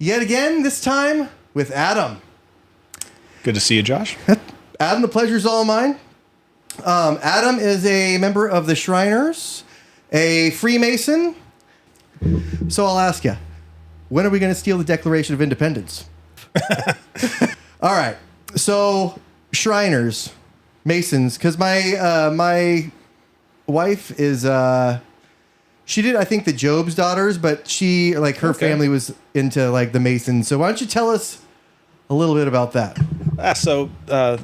yet again, this time with Adom. Good to see you, Josh. Adom, the pleasure's all mine. Adom is a member of the Shriners, a Freemason. So I'll ask you, when are we going to steal the Declaration of Independence? All right. So Shriners, Masons, because my wife is she did, I think, the Job's Daughters, but she, like, her family was into, like, the Masons. So why don't you tell us a little bit about that? So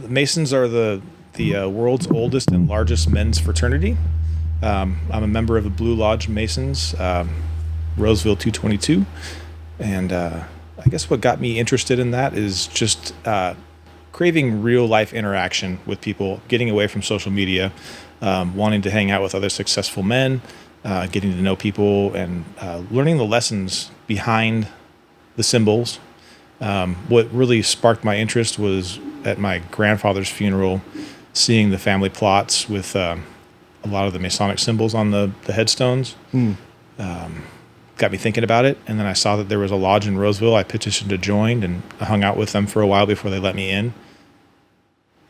Masons are the world's oldest and largest men's fraternity. I'm a member of the Blue Lodge Masons, Roseville 222. And I guess what got me interested in that is just craving real-life interaction with people, getting away from social media, wanting to hang out with other successful men, getting to know people, and learning the lessons behind the symbols. What really sparked my interest was at my grandfather's funeral, seeing the family plots with a lot of the Masonic symbols on the headstones. Got me thinking about it, and then I saw that there was a lodge in Roseville. I petitioned to join, and I hung out with them for a while before they let me in.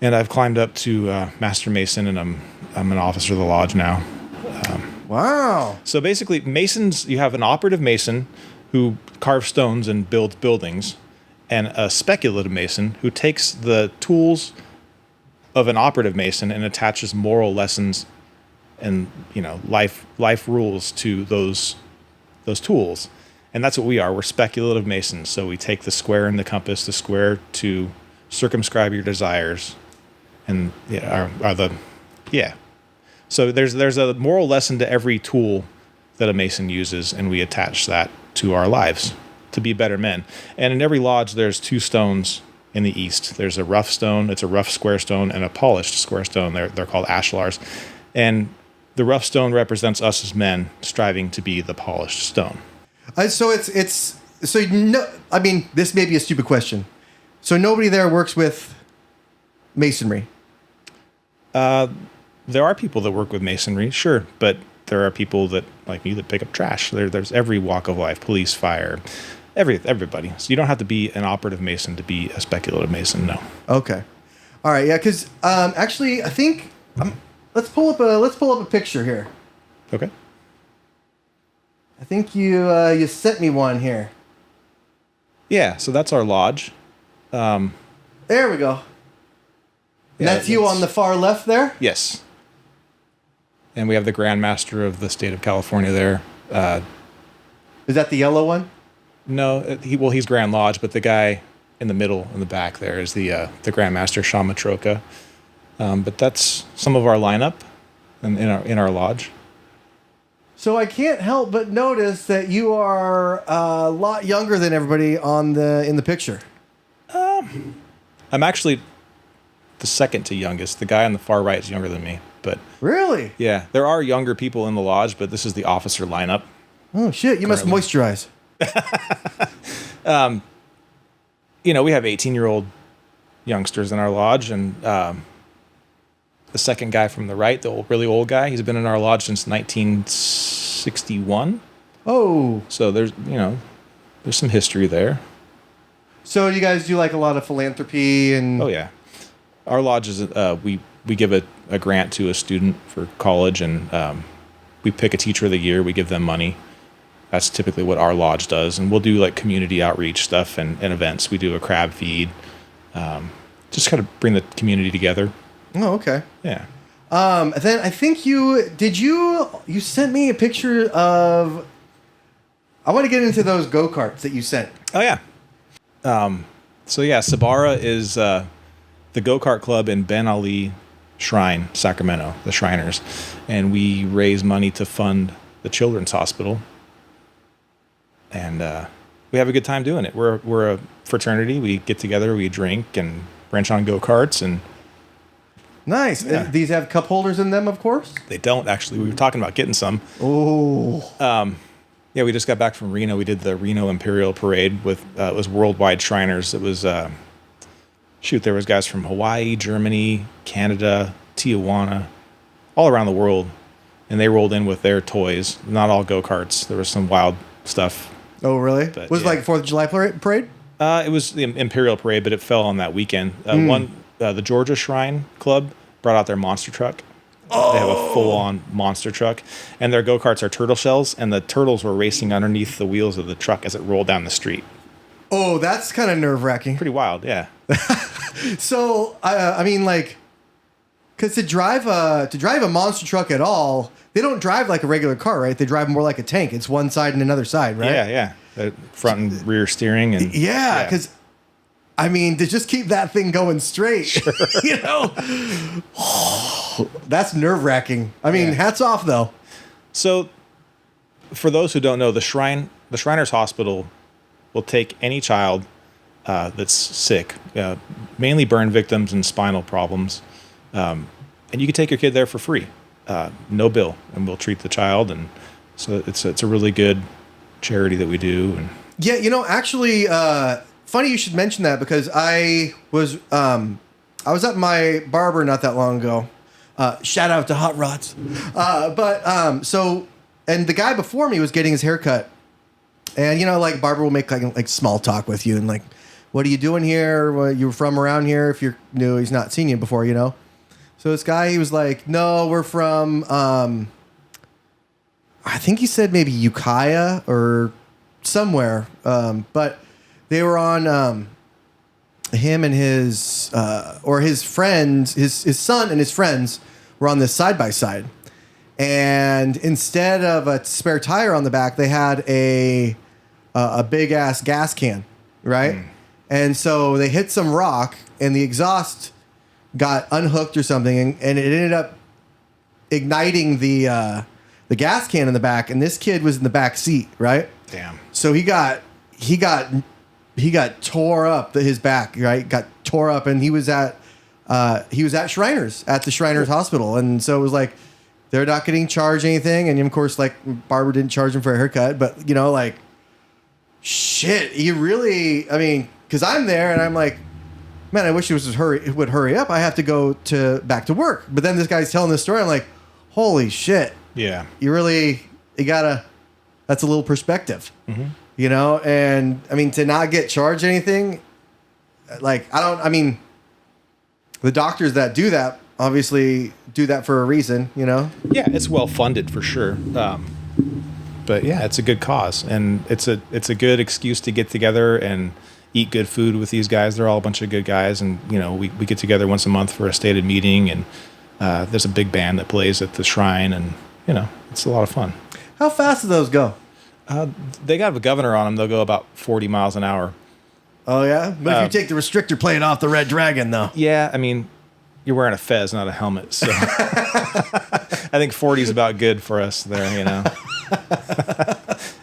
And I've climbed up to Master Mason, and I'm an officer of the lodge now. Wow. So basically, Masons, you have an operative Mason who carves stones and builds buildings, and a speculative Mason who takes the tools of an operative Mason and attaches moral lessons and, life rules to those tools. And that's what we are. We're speculative Masons. So we take the square and the compass, the square to circumscribe your desires, and So there's a moral lesson to every tool that a Mason uses, and we attach that to our lives to be better men. And in every lodge, there's two stones in the east. There's a rough stone, it's a rough square stone, and a polished square stone. They're called ashlars. And the rough stone represents us as men striving to be the polished stone. This may be a stupid question. So nobody there works with masonry? There are people that work with masonry, sure, but there are people that, like me, that pick up trash. There's every walk of life, police, fire, everybody. So you don't have to be an operative Mason to be a speculative Mason, no. Okay. All right, yeah, because actually, I think let's pull up a picture here. Okay. I think you sent me one here. Yeah, so that's our lodge. There we go. Yeah, that's you on the far left there? Yes. And we have the Grand Master of the state of California there. Is that the yellow one? No, he's Grand Lodge, but the guy in the middle, in the back there, is the Grand Master, Sean Matroka. But that's some of our lineup in our lodge. So I can't help but notice that you are a lot younger than everybody in the picture. I'm actually the second to youngest. The guy on the far right is younger than me. But really? Yeah, there are younger people in the lodge, but this is the officer lineup. Oh shit! You currently must moisturize. We have 18-year-old youngsters in our lodge, and the second guy from the right, the really old guy, he's been in our lodge since 1961. Oh. So there's some history there. So you guys do like a lot of philanthropy and? Oh yeah, our lodge is we give a grant to a student for college, and we pick a teacher of the year. We give them money. That's typically what our lodge does, and we'll do like community outreach stuff and events. We do a crab feed, just kind of bring the community together. Oh, okay. Yeah. Then I think you sent me a picture of. I want to get into those go-karts that you sent. Oh yeah. So yeah, Sabara is the go-kart club in Ben Ali Shrine, Sacramento, the Shriners, and we raise money to fund the Children's Hospital, and we have a good time doing it. We're a fraternity. We get together, we drink, and wrench on go-karts, and nice. Yeah. These have cup holders in them, of course? They don't, actually. We were talking about getting some. Oh. Yeah, we just got back from Reno. We did the Reno Imperial Parade with it was worldwide Shriners. It was there was guys from Hawaii, Germany, Canada, Tijuana, all around the world, and they rolled in with their toys. Not all go-karts. There was some wild stuff Oh, really? But, Was it yeah. like 4th of July parade? It was the Imperial Parade, but it fell on that weekend. The Georgia Shrine Club brought out their monster truck. Oh. They have a full-on monster truck, and their go-karts are turtle shells, and the turtles were racing underneath the wheels of the truck as it rolled down the street. Oh, that's kind of nerve-wracking. Pretty wild, yeah. So, I mean, like, because to drive a monster truck at all, they don't drive like a regular car, right? They drive more like a tank. It's one side and another side, right? Yeah. The front and rear steering. And yeah, because, I mean, to just keep that thing going straight, sure. You know? That's nerve-wracking. I mean, hats off, though. So, for those who don't know, the Shriners Hospital will take any child that's sick, mainly burn victims and spinal problems, and you can take your kid there for free, no bill, and we'll treat the child. And so it's a really good charity that we do. And yeah, you know, actually, funny you should mention that, because I was at my barber not that long ago. Shout out to Hot Rods. And the guy before me was getting his hair cut. And, you know, like, barber will make like small talk with you and like, what are you doing here? Well, you're from around here. If you're new, he's not seen you before, you know? So this guy, he was like, no, we're from, I think he said maybe Ukiah or somewhere. But they were on, him and his friends, his son and his friends were on this side-by-side. And instead of a spare tire on the back, they had a big-ass gas can, right? Mm. And so they hit some rock, and the exhaust got unhooked or something, and it ended up igniting the gas can in the back, and this kid was in the back seat, right? Damn. So he got tore up, his back, right? Got tore up, and he was at Shriners, at the Shriners Hospital. And so it was like, they're not getting charged anything. And of course, like, barber didn't charge him for a haircut, but, you know, like, shit, you really, I mean, because I'm there and I'm like, man, I wish it would hurry up. I have to go back to work. But then this guy's telling this story. I'm like, holy shit. Yeah. You gotta, that's a little perspective. Mm-hmm. You know, and I mean, to not get charged anything, like, I mean, the doctors that do that obviously do that for a reason, you know? Yeah, it's well funded for sure. But yeah, it's a good cause, and it's a good excuse to get together and eat good food with these guys. They're all a bunch of good guys, and, you know, we get together once a month for a stated meeting, and there's a big band that plays at the shrine, and, you know, it's a lot of fun. How fast do those go? They got a governor on them. They'll go about 40 miles an hour. Oh, yeah? But if you take the restrictor plate off the Red Dragon, though. Yeah, I mean, you're wearing a fez, not a helmet. So I think 40 is about good for us there, you know.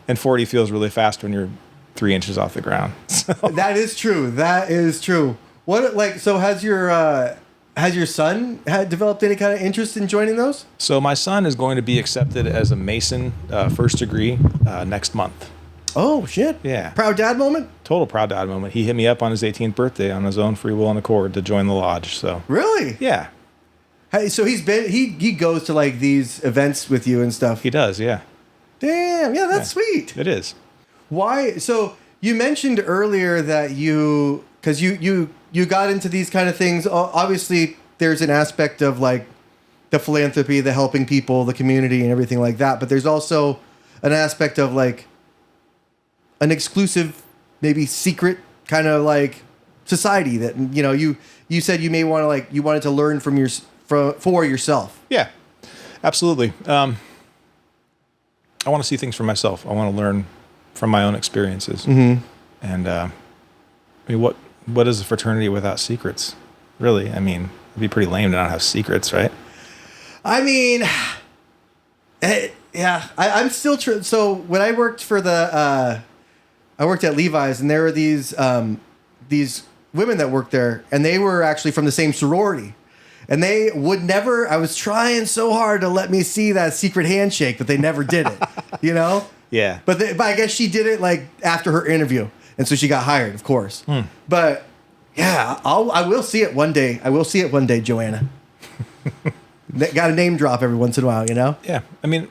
And 40 feels really fast when you're 3 inches off the ground. So. That is true. That is true. So has your son developed any kind of interest in joining those? So my son is going to be accepted as a Mason, first degree, next month. Oh, shit. Yeah. Proud dad moment? Total proud dad moment. He hit me up on his 18th birthday on his own free will and accord to join the lodge. So really? Yeah. Hey, so he goes to like these events with you and stuff. He does, yeah. Damn, yeah, that's sweet. It is. Why? So you mentioned earlier that you got into these kind of things. Obviously, there's an aspect of like the philanthropy, the helping people, the community, and everything like that. But there's also an aspect of like an exclusive, maybe secret kind of like society that, you know, you said you may want to like, you wanted to learn for yourself. Yeah, absolutely. I want to see things for myself. I want to learn from my own experiences. Mm-hmm. And I mean, what is a fraternity without secrets? Really? I mean, it'd be pretty lame to not have secrets, right? I mean, yeah, I'm still true. So when I worked for I worked at Levi's, and there were these women that worked there, and they were actually from the same sorority. And they would never, I was trying so hard to let me see that secret handshake, but they never did it, you know? Yeah. But I guess she did it like after her interview. And so she got hired, of course. But yeah, I will see it one day. I will see it one day, Joanna. Got a name drop every once in a while, you know? Yeah. I mean,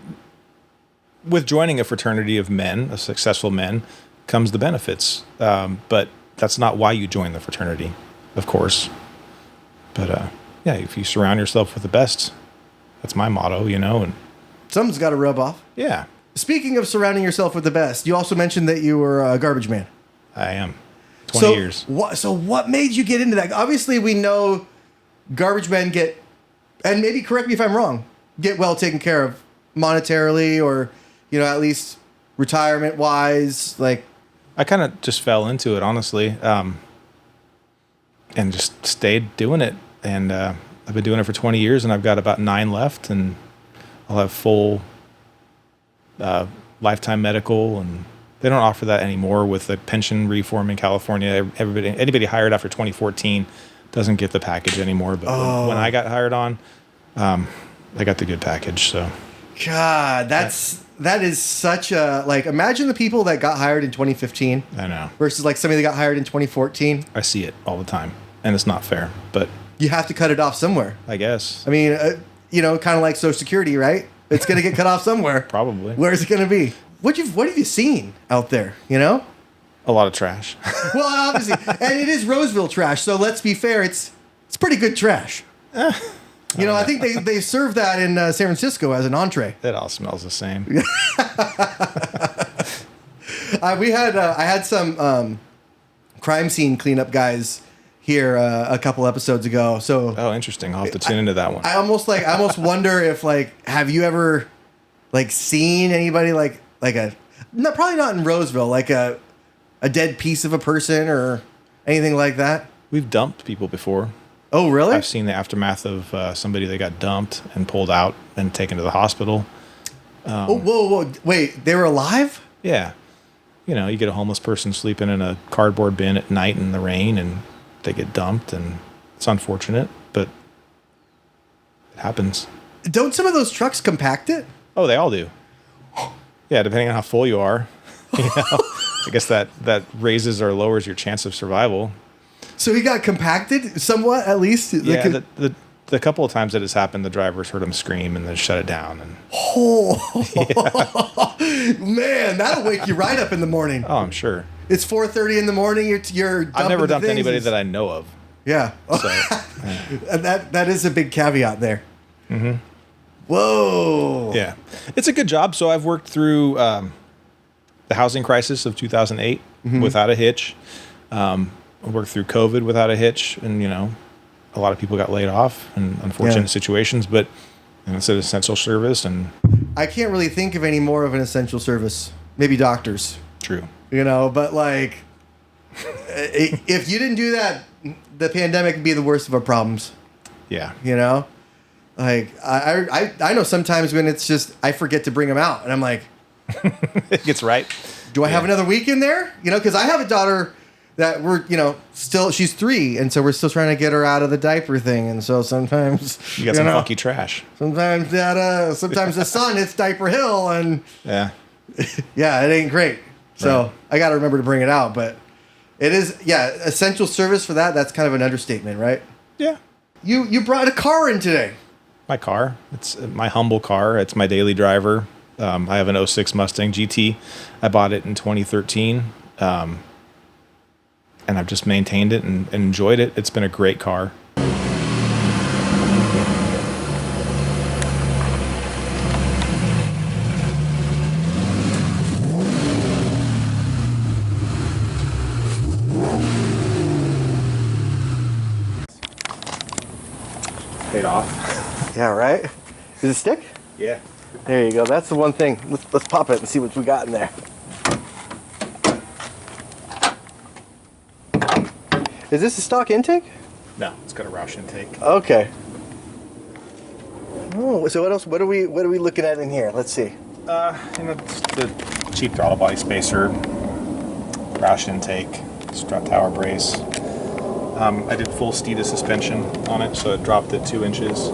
with joining a fraternity of men, a successful men, comes the benefits. But that's not why you join the fraternity, of course. But yeah, if you surround yourself with the best, that's my motto, you know. And Something's got to rub off. yeah, Speaking of surrounding yourself with the best, you also mentioned that you were a garbage man. I am. 20 years. So what made you get into that? Obviously, we know garbage men get, and maybe correct me if I'm wrong, get well taken care of monetarily or, you know, at least retirement-wise. Like, I kind of just fell into it, honestly, and just stayed doing it. And I've been doing it for 20 years, and I've got about 9 left, and I'll have full lifetime medical, and they don't offer that anymore with the pension reform in California. Anybody hired after 2014 doesn't get the package anymore. But when I got hired on, I got the good package. So, God, that is such a, like, imagine the people that got hired in 2015 I know. versus like somebody that got hired in 2014. I see it all the time, and it's not fair, but You have to cut it off somewhere. I guess. I mean, you know, kind of like Social Security, right? It's going to get cut off somewhere. Probably. Where's it going to be? What have you seen out there, you know? A lot of trash. Well, obviously. And it is Roseville trash, so let's be fair. It's pretty good trash. You know, I think they serve that in San Francisco as an entree. It all smells the same. I had some crime scene cleanup guys here a couple episodes ago. So Oh, interesting. I'll have to tune into that one. I almost wonder if, like, have you ever, like, seen anybody like a, no, probably not in Roseville, like a dead piece of a person or anything like that? We've dumped people before. Oh, really? I've seen the aftermath of somebody that got dumped and pulled out and taken to the hospital. Oh, whoa. Wait, they were alive? Yeah. You know, you get a homeless person sleeping in a cardboard bin at night in the rain, and they get dumped, and it's unfortunate, but it happens. Don't some of those trucks compact it? Oh, they all do. Yeah, depending on how full you are. You know, I guess that raises or lowers your chance of survival. So he got compacted somewhat, at least? Yeah, the couple of times that it's happened, the drivers heard him scream and then shut it down. And man, that'll wake you right up in the morning. oh, I'm sure. It's 4:30 in the morning. You're I've never dumped anybody that that I know of. yeah. So, And that is a big caveat there. Mm-hmm. Whoa. yeah, it's a good job. So I've worked through the housing crisis of 2008 without a hitch. I worked through COVID without a hitch, and you know, a lot of people got laid off in unfortunate situations. But it's an essential service, and I can't really think of any more of an essential service. Maybe doctors. true. You know, but like, if you didn't do that, the pandemic would be the worst of our problems. Yeah, You know, like I know sometimes when it's just I forget to bring them out, and I'm like, it gets right. do I have another week in there? You know, because I have a daughter that we're, you know, still, she's 3, and so we're still trying to get her out of the diaper thing, and so sometimes You got some funky trash. Sometimes sometimes the sun hits Diaper Hill, and Yeah, yeah, it ain't great. So Right. I got to remember to bring it out, but it is, yeah, essential service for that. That's kind of an understatement, right? yeah. You brought a car in today. My car. It's my humble car. It's my daily driver. I have an '06 Mustang GT. I bought it in 2013. And I've just maintained it and enjoyed it. It's been a great car. Paid off. Yeah, right? Does it stick? Yeah. There you go. That's the one thing. Let's pop it and see what we got in there. Is this a stock intake? No, it's got a Roush intake. Okay. Oh, so what else? What are we looking at in here? Let's see. And it's the cheap throttle body spacer, Roush intake, strut tower brace. I did full Steeda suspension on it, so it dropped at 2 inches.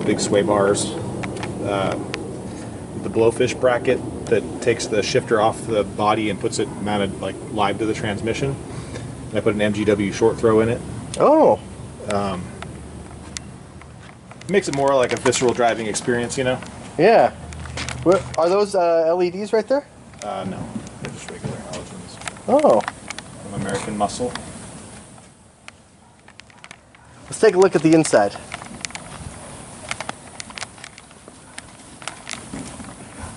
Big sway bars. The blowfish bracket that takes the shifter off the body and puts it mounted like live to the transmission. And I put an MGW short throw in it. Oh. Makes it more like a visceral driving experience, you know? Yeah. What, are those LEDs right there? No, they're just regular halogens. Oh. From American Muscle. Let's take a look at the inside.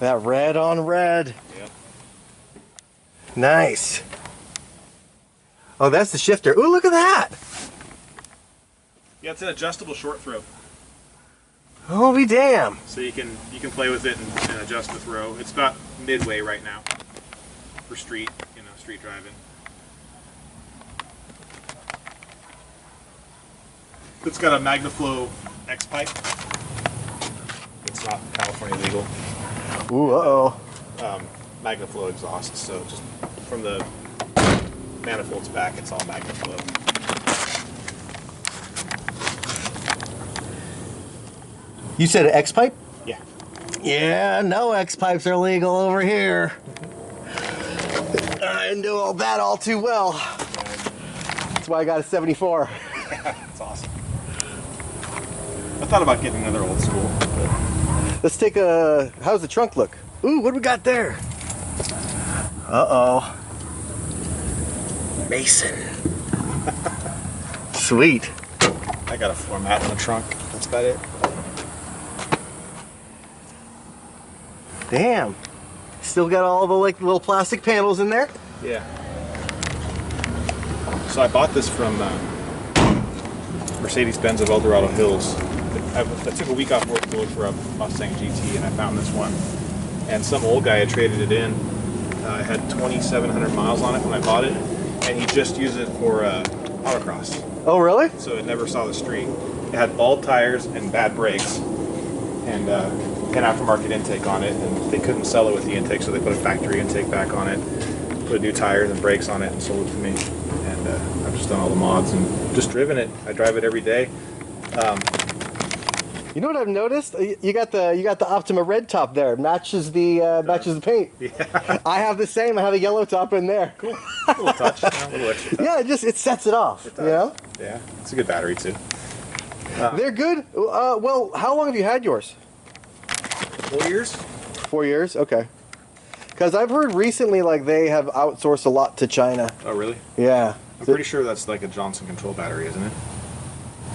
That red on red. Yep. Nice. Oh, that's the shifter. Ooh, look at that. Yeah, it's an adjustable short throw. Oh, be damn. So you can play with it and adjust the throw. It's about midway right now for street, street driving. It's got a MagnaFlow X pipe. It's not California legal. Ooh, uh-oh. MagnaFlow exhaust, so just from the manifolds back, it's all MagnaFlow. You said an X-pipe? Yeah. Yeah, no X-pipes are legal over here. I know all that all too well. That's why I got a 74. That's awesome. I thought about getting another old school. Let's take a... How's the trunk look? Ooh, what do we got there? Uh-oh. Mason. Sweet. I got a floor mat in the trunk. That's about it. Damn. Still got all the little plastic panels in there? Yeah. So I bought this from Mercedes-Benz of El Dorado Hills. I took a week off work to look for a Mustang GT, and I found this one. And some old guy had traded it in. It had 2,700 miles on it when I bought it, and he just used it for autocross. Oh, really? So it never saw the street. It had bald tires and bad brakes, and an aftermarket intake on it, and they couldn't sell it with the intake, so they put a factory intake back on it, put new tires and brakes on it, and sold it to me. And I've just done all the mods and just driven it. I drive it every day. You know what I've noticed? You got the Optima red top there. Matches the paint. Yeah. I have the same. I have a yellow top in there. Cool. A little touch. A little extra touch. Yeah, it sets it off. It does. You know? Yeah. It's a good battery too. They're good. Well, how long have you had yours? 4 years. 4 years. Okay. Because I've heard recently they have outsourced a lot to China. Oh, really? Yeah. I'm pretty sure that's like a Johnson Control battery, isn't it?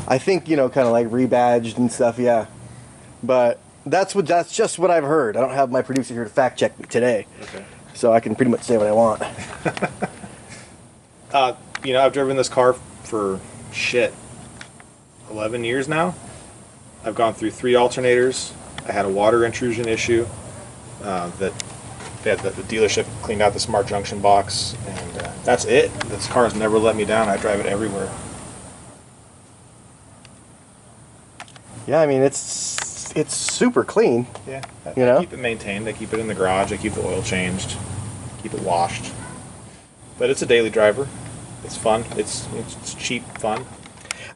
I think, kind of like rebadged and stuff, yeah. But that's just what I've heard. I don't have my producer here to fact check me today. Okay. So I can pretty much say what I want. I've driven this car for 11 years now. I've gone through 3 alternators. I had a water intrusion issue that the dealership cleaned out the smart junction box, and that's it. This car has never let me down. I drive it everywhere. Yeah, I mean, it's super clean. Yeah. I keep it maintained. I keep it in the garage. I keep the oil changed. Keep it washed. But it's a daily driver. It's fun. It's cheap fun.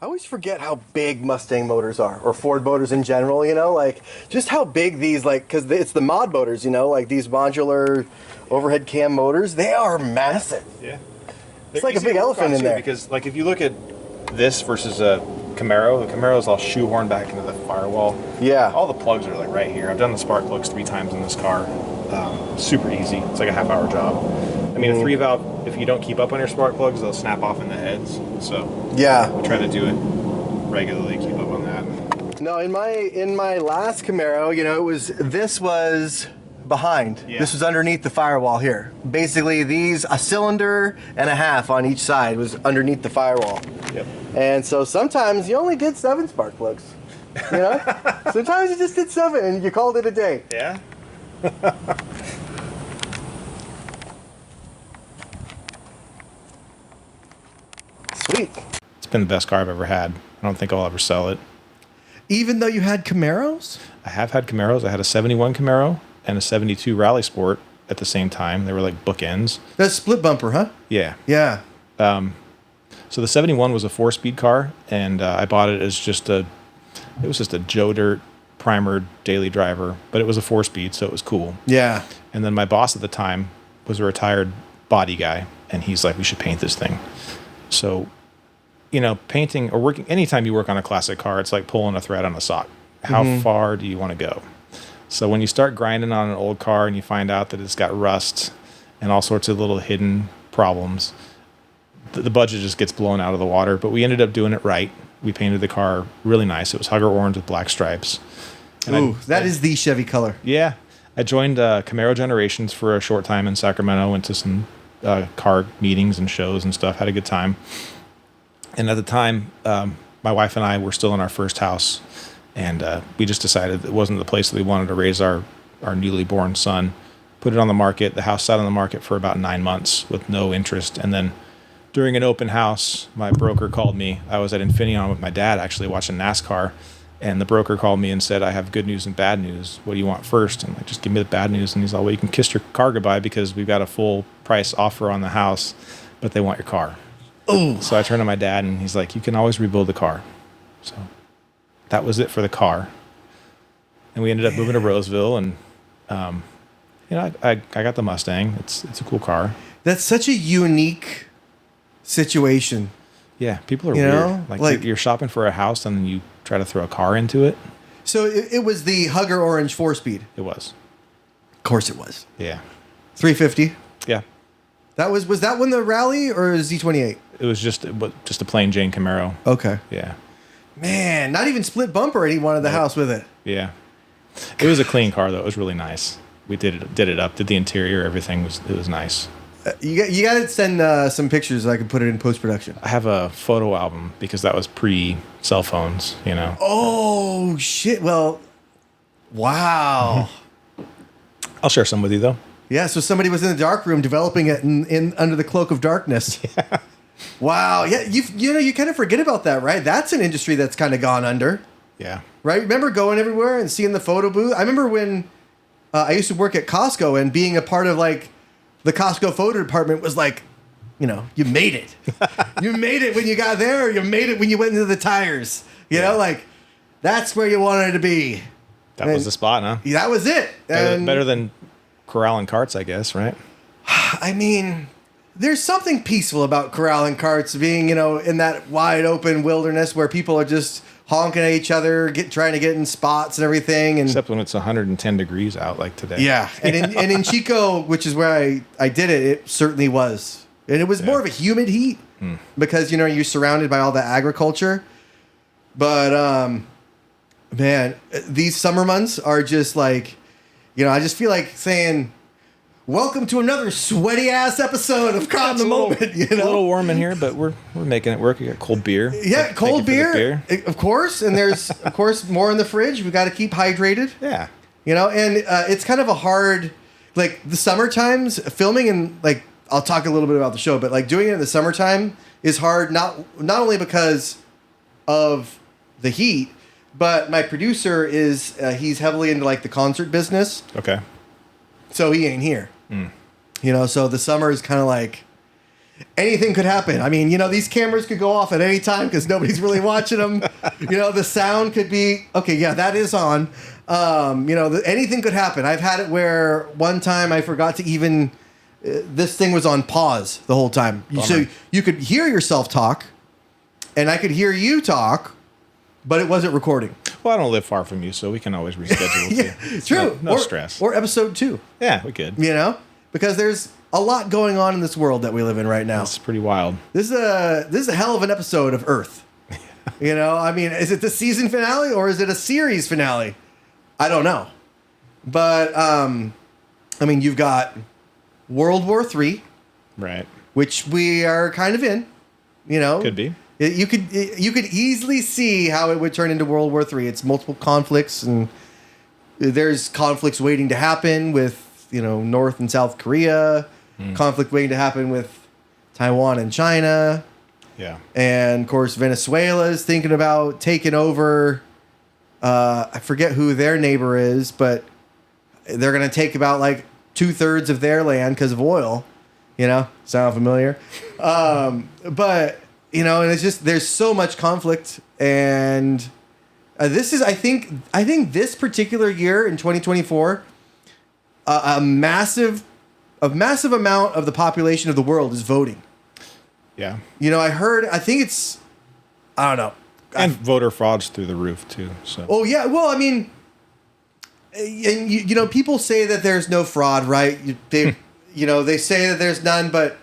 I always forget how big Mustang motors are, or Ford motors in general, just how big these, because it's the mod motors, these modular overhead cam motors, they are massive. Yeah. It's like a big elephant in there. Because, if you look at this versus a Camaro, the Camaro is all shoehorned back into the firewall. Yeah. All the plugs are, right here. I've done the spark plugs 3 times in this car. Super easy. It's like a half-hour job. I mean, a 3-valve, if you don't keep up on your spark plugs, they'll snap off in the heads. So yeah, I try to do it regularly, keep up on that. No, in my last Camaro, this was behind. Yeah. This was underneath the firewall here. Basically, a cylinder and a half on each side was underneath the firewall. Yep. And so sometimes you only did 7 spark plugs. Sometimes you just did 7 and you called it a day. Yeah. Sweet. It's been the best car I've ever had. I don't think I'll ever sell it. Even though you had Camaros? I have had Camaros. I had a 71 Camaro and a 72 Rally Sport at the same time. They were like bookends. That's split bumper, huh? Yeah. Yeah. So the 71 was a 4-speed car, and I bought it as just a Joe Dirt primered daily driver, but it was a 4-speed, so it was cool. Yeah. And then my boss at the time was a retired body guy, and he's like, we should paint this thing. So, painting or working, anytime you work on a classic car, it's like pulling a thread on a sock. How far do you want to go? So when you start grinding on an old car and you find out that it's got rust and all sorts of little hidden problems, the budget just gets blown out of the water. But we ended up doing it right. We painted the car really nice. It was hugger orange with black stripes. And that is the Chevy color. Yeah. I joined Camaro Generations for a short time in Sacramento. Went to some car meetings and shows and stuff. Had a good time. And at the time, my wife and I were still in our first house. And we just decided it wasn't the place that we wanted to raise our newly born son. Put it on the market. The house sat on the market for about 9 months with no interest. And then during an open house, my broker called me. I was at Infineon with my dad actually watching NASCAR. And the broker called me and said, I have good news and bad news. What do you want first? I'm like, just give me the bad news. And he's like, well, you can kiss your car goodbye because we've got a full price offer on the house, but they want your car. Oh. So I turned to my dad and he's like, you can always rebuild the car. So that was it for the car. And we ended up moving to Roseville and, I got the Mustang. It's a cool car. That's such a unique situation. Yeah. People are you weird. know? Like you're shopping for a house and then you try to throw a car into it. So it was the Hugger Orange 4-speed. It was. Of course it was. Yeah. 350. Yeah. That was that one the Rally or Z28? It was just a plain Jane Camaro. Okay. Yeah. Man, not even split bumper and he wanted the house with it. Yeah. It was a clean car though. It was really nice. We did it up, did the interior, everything it was nice. You got to send some pictures so I can put it in post-production. I have a photo album because that was pre-cell phones, Oh, shit. Well, wow. I'll share some with you, though. Yeah, so somebody was in the dark room developing it in under the cloak of darkness. Yeah. Wow. Yeah, you kind of forget about that, right? That's an industry that's kind of gone under. Yeah. Right? Remember going everywhere and seeing the photo booth? I remember when I used to work at Costco and being a part of, like, the Costco photo department was like, you made it. You made it when you got there. You made it when you went into the tires. You know, like, that's where you wanted to be. That was the spot, huh? Yeah, that was it. And better than corralling carts, I guess, right? I mean, there's something peaceful about corralling carts being, in that wide open wilderness where people are just honking at each other, trying to get in spots and everything. And except when it's 110 degrees out like today. yeah. And in Chico, which is where I did it, it certainly was. And it was more of a humid heat because, you're surrounded by all the agriculture. But, man, these summer months are just like, I just feel like saying, welcome to another sweaty ass episode of Caught in the Moment. A little warm in here, but we're making it work. We got cold beer. Yeah, cold beer, of course. And there's of course more in the fridge. We got to keep hydrated. Yeah, and it's kind of a hard, like the summer times filming and like I'll talk a little bit about the show, but like doing it in the summertime is hard. Not only because of the heat, but my producer is he's heavily into like the concert business. Okay, so he ain't here. So the summer is kind of like anything could happen. I mean, these cameras could go off at any time because nobody's really watching them. The sound could be, okay, yeah, that is on. Anything could happen. I've had it where one time I forgot to even, this thing was on pause the whole time. Bummer. So you could hear yourself talk and I could hear you talk, but it wasn't recording. Well, I don't live far from you, so we can always reschedule. Yeah, true. No stress. Or episode 2. Yeah, we could. Because there's a lot going on in this world that we live in right now. It's pretty wild. This is a hell of an episode of Earth. I mean, is it the season finale or is it a series finale? I don't know. But you've got World War III, right? Which we are kind of in. Could be. You could easily see how it would turn into World War III. It's multiple conflicts, and there's conflicts waiting to happen with North and South Korea. Conflict waiting to happen with Taiwan and China. Yeah, and of course Venezuela is thinking about taking over. I forget who their neighbor is, but they're going to take about like 2/3 of their land because of oil. Sound familiar? But. And it's just there's so much conflict, and this is I think this particular year in 2024, a massive amount of the population of the world is voting. Yeah. I think it's, I don't know, and voter fraud's through the roof too. So. Oh yeah, well I mean, and people say that there's no fraud, right? They say that there's none, but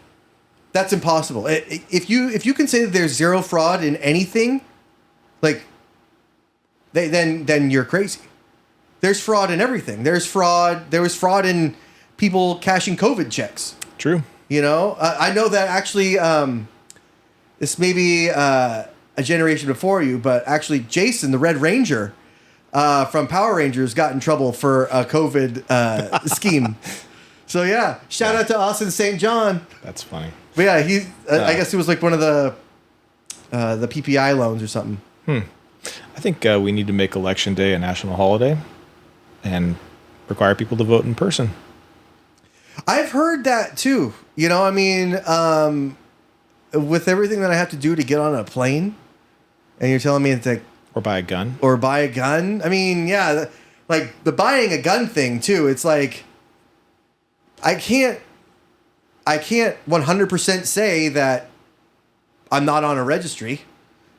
that's impossible. If you can say that there's zero fraud in anything, like, then you're crazy. There's fraud in everything. There was fraud in people cashing COVID checks. True. I know that actually. This may be a generation before you, but actually, Jason, the Red Ranger from Power Rangers, got in trouble for a COVID scheme. So yeah, shout out to Austin St. John. That's funny. But yeah, I guess it was like one of the PPI loans or something. I think we need to make Election Day a national holiday and require people to vote in person. I've heard that too. With everything that I have to do to get on a plane, and you're telling me it's like... Or buy a gun. I mean, yeah, like the buying a gun thing too. It's like, I can't 100% say that I'm not on a registry.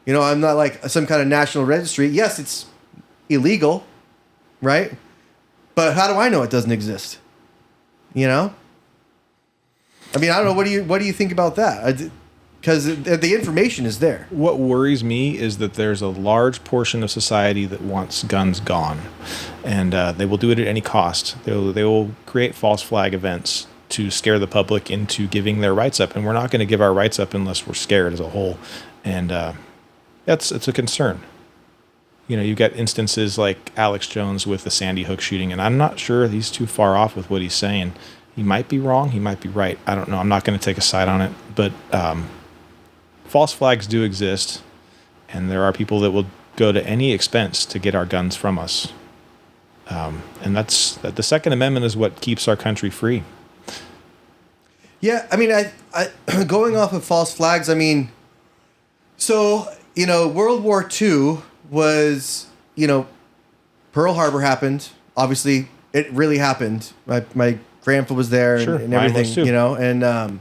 I'm not like some kind of national registry. Yes, it's illegal, right? But how do I know it doesn't exist? I mean, I don't know. What do you think about that? Because the information is there. What worries me is that there's a large portion of society that wants guns gone, and they will do it at any cost. They will create false flag events to scare the public into giving their rights up, and we're not going to give our rights up unless we're scared as a whole, and it's a concern. You get instances like Alex Jones with the Sandy Hook shooting, and I'm not sure he's too far off with what he's saying. He might be wrong. He might be right. I don't know. I'm not going to take a side on it, but false flags do exist, and there are people that will go to any expense to get our guns from us. And that's the Second Amendment is what keeps our country free. Yeah, I mean, I going off of false flags. I mean, so World War II was, Pearl Harbor happened. Obviously, it really happened. My grandpa was there and everything, and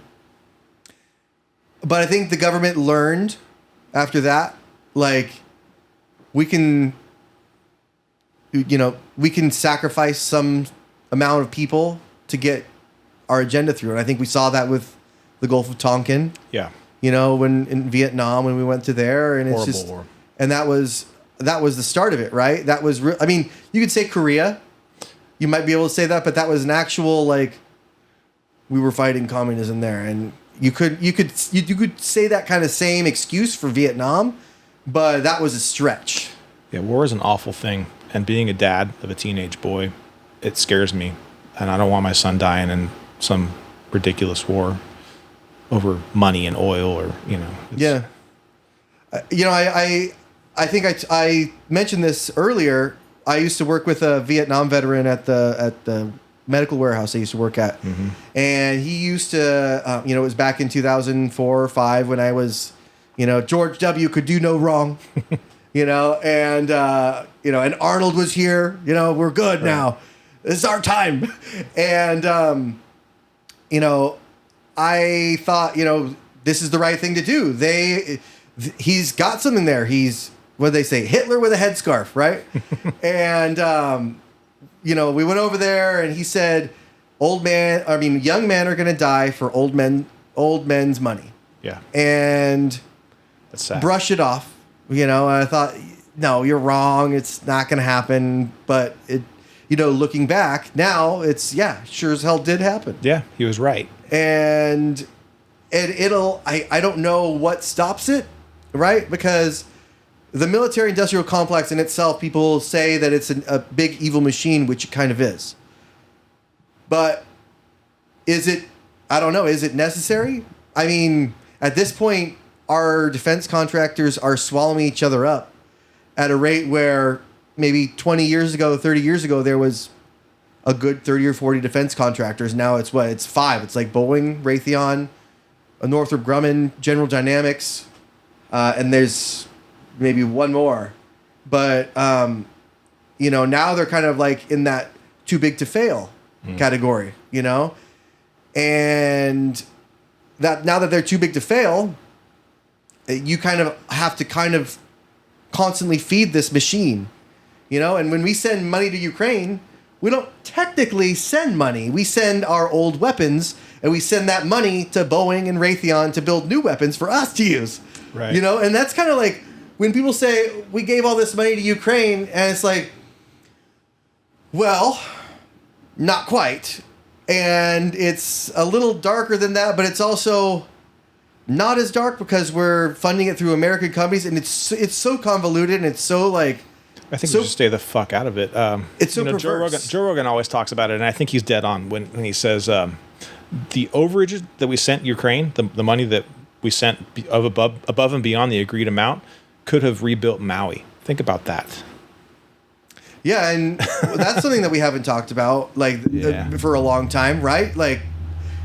but I think the government learned after that, like, we can sacrifice some amount of people to get our agenda through. And I think we saw that with the Gulf of Tonkin. Yeah. When in Vietnam, when we went to there, and Horrible it's just war. And that was the start of it, right? That was I mean, you could say Korea. You might be able to say that, but that was an actual, like, we were fighting communism there, and you could say that kind of same excuse for Vietnam, but that was a stretch. Yeah, war is an awful thing, and being a dad of a teenage boy, it scares me, and I don't want my son dying in some ridiculous war over money and oil, or Yeah. I think I mentioned this earlier. I used to work with a Vietnam veteran at the medical warehouse I used to work at. Mm-hmm. And he used to, it was back in 2004 or 5 when I was, George W. could do no wrong, and Arnold was here, we're good right now. This is our time. And, I thought, this is the right thing to do. He's got something there. He's, what do they say? Hitler with a headscarf, right? And, we went over there, and he said, young men are going to die for old men's money. Yeah. And that's sad. Brush it off, and I thought, no, you're wrong. It's not going to happen. But looking back now, it's, sure as hell did happen. Yeah, he was right. And I don't know what stops it, right? Because the military-industrial complex in itself, people say that it's a big evil machine, which it kind of is. But is it, I don't know, is it necessary? I mean, at this point, our defense contractors are swallowing each other up at a rate where maybe 20 years ago, 30 years ago, there was a good 30 or 40 defense contractors. Now it's 5. It's like Boeing, Raytheon, Northrop Grumman, General Dynamics, and there's maybe one more. But, now they're kind of like in that too big to fail category, And that now that they're too big to fail, you kind of have to constantly feed this machine, And when we send money to Ukraine, we don't technically send money. We send our old weapons, and we send that money to Boeing and Raytheon to build new weapons for us to use. Right. You know, and that's kind of like when people say we gave all this money to Ukraine, and it's like, well, not quite. And it's a little darker than that, but it's also not as dark because we're funding it through American companies, and it's so convoluted, and it's so like. I think we should stay the fuck out of it. It's so perverse. Joe Rogan always talks about it, and I think he's dead on when he says the overages that we sent Ukraine, the money that we sent above and beyond the agreed amount, could have rebuilt Maui. Think about that. Yeah, and that's something that we haven't talked about for a long time, right? Like,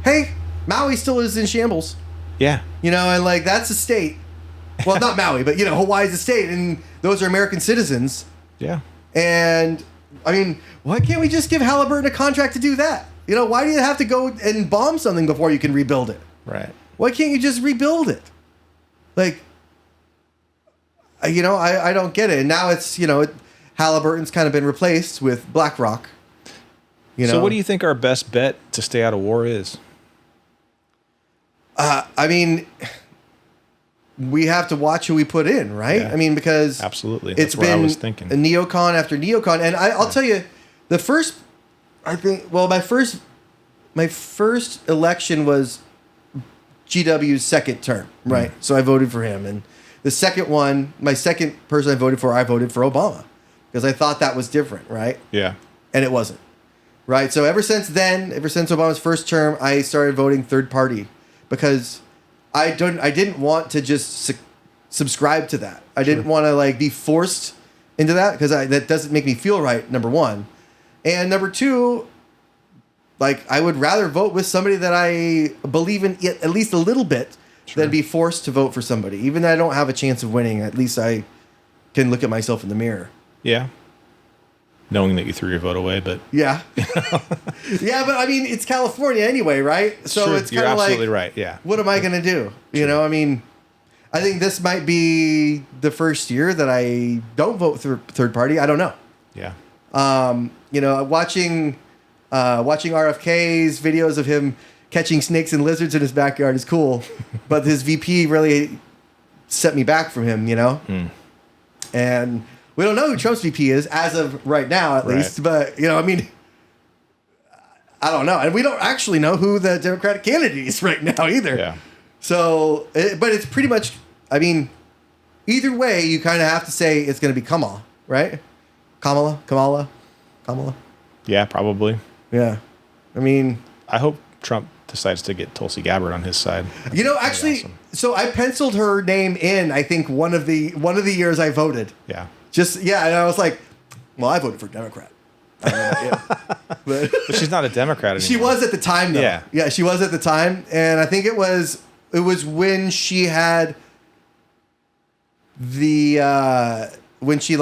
hey, Maui still is in shambles. Yeah. You know, and like that's a state. Well, not Maui, but you know, Hawaii's a state, and those are American citizens. Yeah. And I mean, why can't we just give Halliburton a contract to do that? You know, why do you have to go and bomb something before you can rebuild it? Right. Why can't you just rebuild it? Like, you know, I don't get it. And now it's, you know, Halliburton's kind of been replaced with BlackRock. You know? So what do you think our best bet to stay out of war is? I mean, we have to watch who we put in, right? Yeah. I mean, because absolutely, it's been I was thinking. A neocon after neocon, and I'll tell you, the first, I think, well, my first election was GW's second term, right? So I voted for him, and the second one, my second person I voted for Obama, because I thought that was different, right? Yeah, and it wasn't, right? So ever since Obama's first term, I started voting third party because I didn't want to just subscribe to that. I didn't want to like be forced into that because that doesn't make me feel right. Number one, and number two, like I would rather vote with somebody that I believe in at least a little bit than be forced to vote for somebody. Even though I don't have a chance of winning, at least I can look at myself in the mirror. Yeah. Knowing that you threw your vote away, but yeah, yeah, but I mean, it's California anyway, right? So it's kind of like, absolutely right. Yeah. What am I going to do? You know, I mean, I think this might be the first year that I don't vote through third party. I don't know. Yeah. You know, watching RFK's videos of him catching snakes and lizards in his backyard is cool, but his VP really set me back from him. You know, and. We don't know who Trump's VP is as of right now, at least. But, you know, I mean, I don't know. And we don't actually know who the Democratic candidate is right now either. Yeah. So, but it's pretty much, I mean, either way, you kind of have to say it's going to be Kamala, right? Kamala. Yeah, probably. Yeah. I mean. I hope Trump decides to get Tulsi Gabbard on his side. You know, actually, awesome. So I penciled her name in, I think, one of the years I voted. Yeah. And I was like, well, I voted for Democrat. I don't know, but she's not a Democrat anymore. She was at the time, though. Yeah, she was at the time, and I think it was when she had when she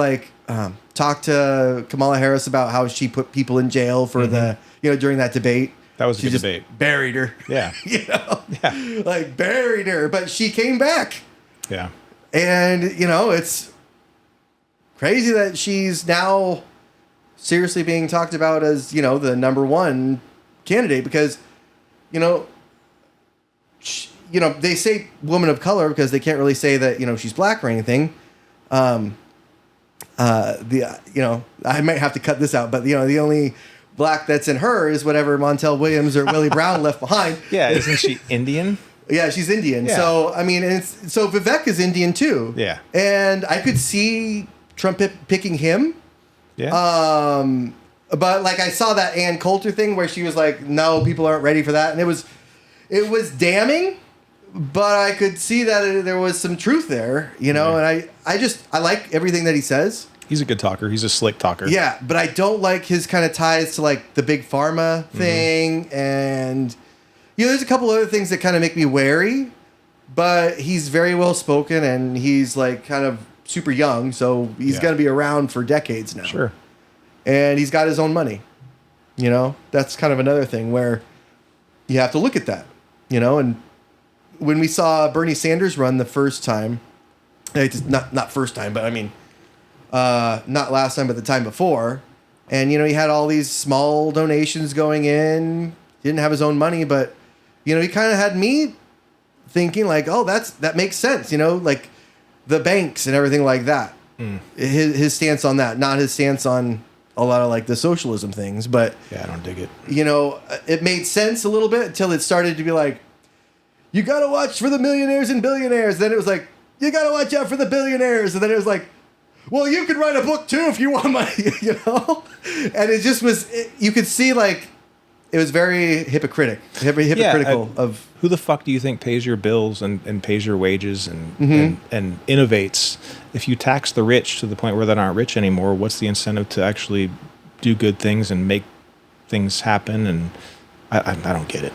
talked to Kamala Harris about how she put people in jail for during that debate. That was a good good debate. Buried her. Yeah. You know? Yeah. Like buried her, but she came back. Yeah. And you know, it's crazy that she's now seriously being talked about as, you know, the number one candidate because, you know, they say woman of color because they can't really say that, you know, she's black or anything. I might have to cut this out, but, you know, the only black that's in her is whatever Montel Williams or Willie Brown left behind. Yeah, isn't she Indian? Yeah, she's Indian. Yeah. So, I mean, so Vivek is Indian too. Yeah. And I could see Trump picking him. Yeah. But like I saw that Ann Coulter thing where she was like, no, people aren't ready for that. And it was damning, but I could see that there was some truth there, you know, and I like everything that he says. He's a good talker. He's a slick talker. Yeah, but I don't like his kind of ties to like the big pharma thing. And, you know, there's a couple other things that kind of make me wary, but he's very well spoken and he's like kind of super young, so he's going to be around for decades now. Sure. And he's got his own money. You know, that's kind of another thing where you have to look at that, you know, and when we saw Bernie Sanders run the first time, not first time, but I mean, not last time, but the time before, And, you know, he had all these small donations going in. He didn't have his own money, but, you know, he kind of had me thinking like, oh, that makes sense. You know, like the banks and everything like that. His stance on that, not his stance on a lot of like the socialism things. But yeah, I don't dig it. You know, it made sense a little bit until it started to be like, you got to watch for the millionaires and billionaires. Then it was like, you got to watch out for the billionaires. And then it was like, well, you could write a book too if you want money, you know? And it just was, you could see like, it was very hypocritical of... Who the fuck do you think pays your bills and pays your wages and innovates? If you tax the rich to the point where they're not rich anymore, what's the incentive to actually do good things and make things happen? And I don't get it.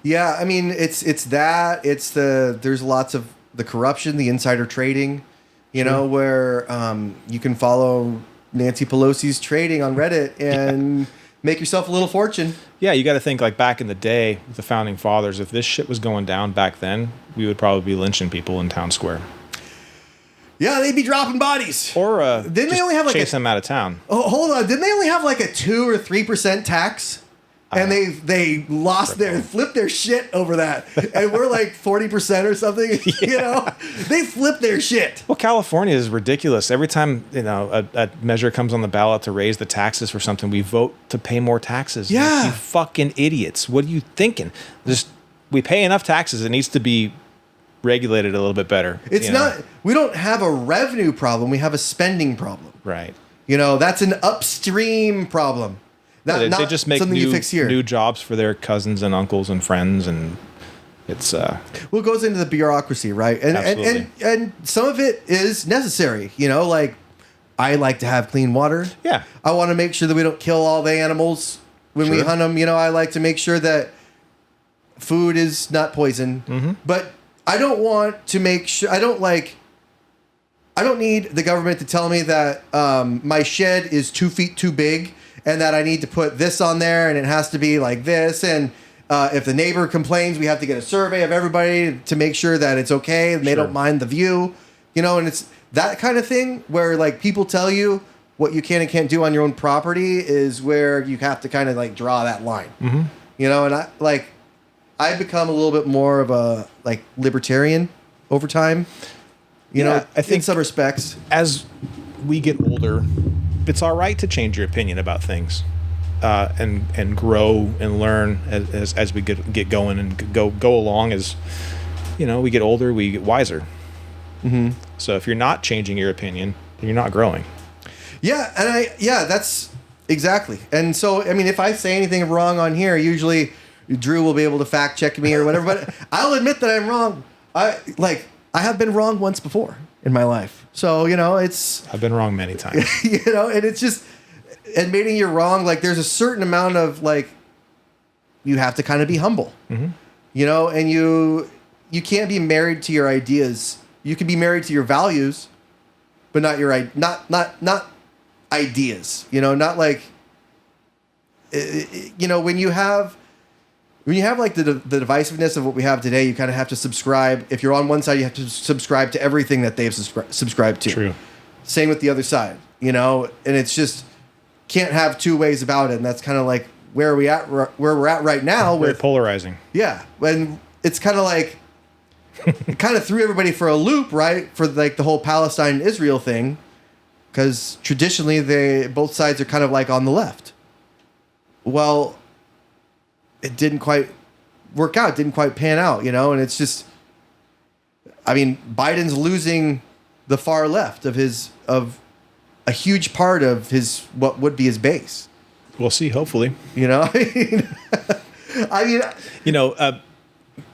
Yeah, I mean, it's there's lots of the corruption, the insider trading, you know, where you can follow Nancy Pelosi's trading on Reddit and make yourself a little fortune. Yeah, you got to think like back in the day with the founding fathers, if this shit was going down back then, we would probably be lynching people in town square. Yeah, they'd be dropping bodies. Or didn't they only have like chase them out of town? Oh, hold on. Didn't they only have like a 2 or 3% tax? And they flipped their shit over that. And we're like 40% or something, you know? They flipped their shit. Well, California is ridiculous. Every time, you know, a measure comes on the ballot to raise the taxes for something, we vote to pay more taxes. Yeah. Like, you fucking idiots. What are you thinking? We pay enough taxes. It needs to be regulated a little bit better. It's not, we don't have a revenue problem. We have a spending problem. Right. You know, that's an upstream problem. They just make new jobs for their cousins and uncles and friends, and it's well, it goes into the bureaucracy, right? And some of it is necessary. You know, like I like to have clean water. Yeah, I want to make sure that we don't kill all the animals when we hunt them. You know, I like to make sure that food is not poison. Mm-hmm. But I don't want to make sure. I don't need the government to tell me that my shed is 2 feet too big. And that I need to put this on there, and it has to be like this. And if the neighbor complains, we have to get a survey of everybody to make sure that it's okay and they don't mind the view. You know, and it's that kind of thing where like people tell you what you can and can't do on your own property is where you have to kind of like draw that line. Mm-hmm. You know, and I've become a little bit more of a like libertarian over time. You know, I think in some respects, as we get older, it's all right to change your opinion about things, and grow and learn as we get going and go along. As you know, we get older, we get wiser. Mm-hmm. So if you're not changing your opinion, then you're not growing. Yeah, and that's exactly. And so I mean, if I say anything wrong on here, usually Drew will be able to fact check me or whatever. But I'll admit that I'm wrong. I have been wrong once before in my life. So, you know, I've been wrong many times. You know, and it's just, admitting you're wrong, like, there's a certain amount of, like, you have to kind of be humble. Mm-hmm. You know, and you can't be married to your ideas. You can be married to your values, but not not ideas. You know, not like, you know, when you have like the divisiveness of what we have today, you kind of have to subscribe. If you're on one side, you have to subscribe to everything that they've subscribed to. True. Same with the other side, you know, and it's just can't have two ways about it. And that's kind of like where we're at right now. Very polarizing. Yeah. And it's kind of like, it kind of threw everybody for a loop, right? For like the whole Palestine and Israel thing. Because traditionally both sides are kind of like on the left. Well, it didn't quite work out, didn't quite pan out, you know, and it's just, I mean, Biden's losing the far left of a huge part of what would be his base. We'll see, hopefully. You know, I mean, you know,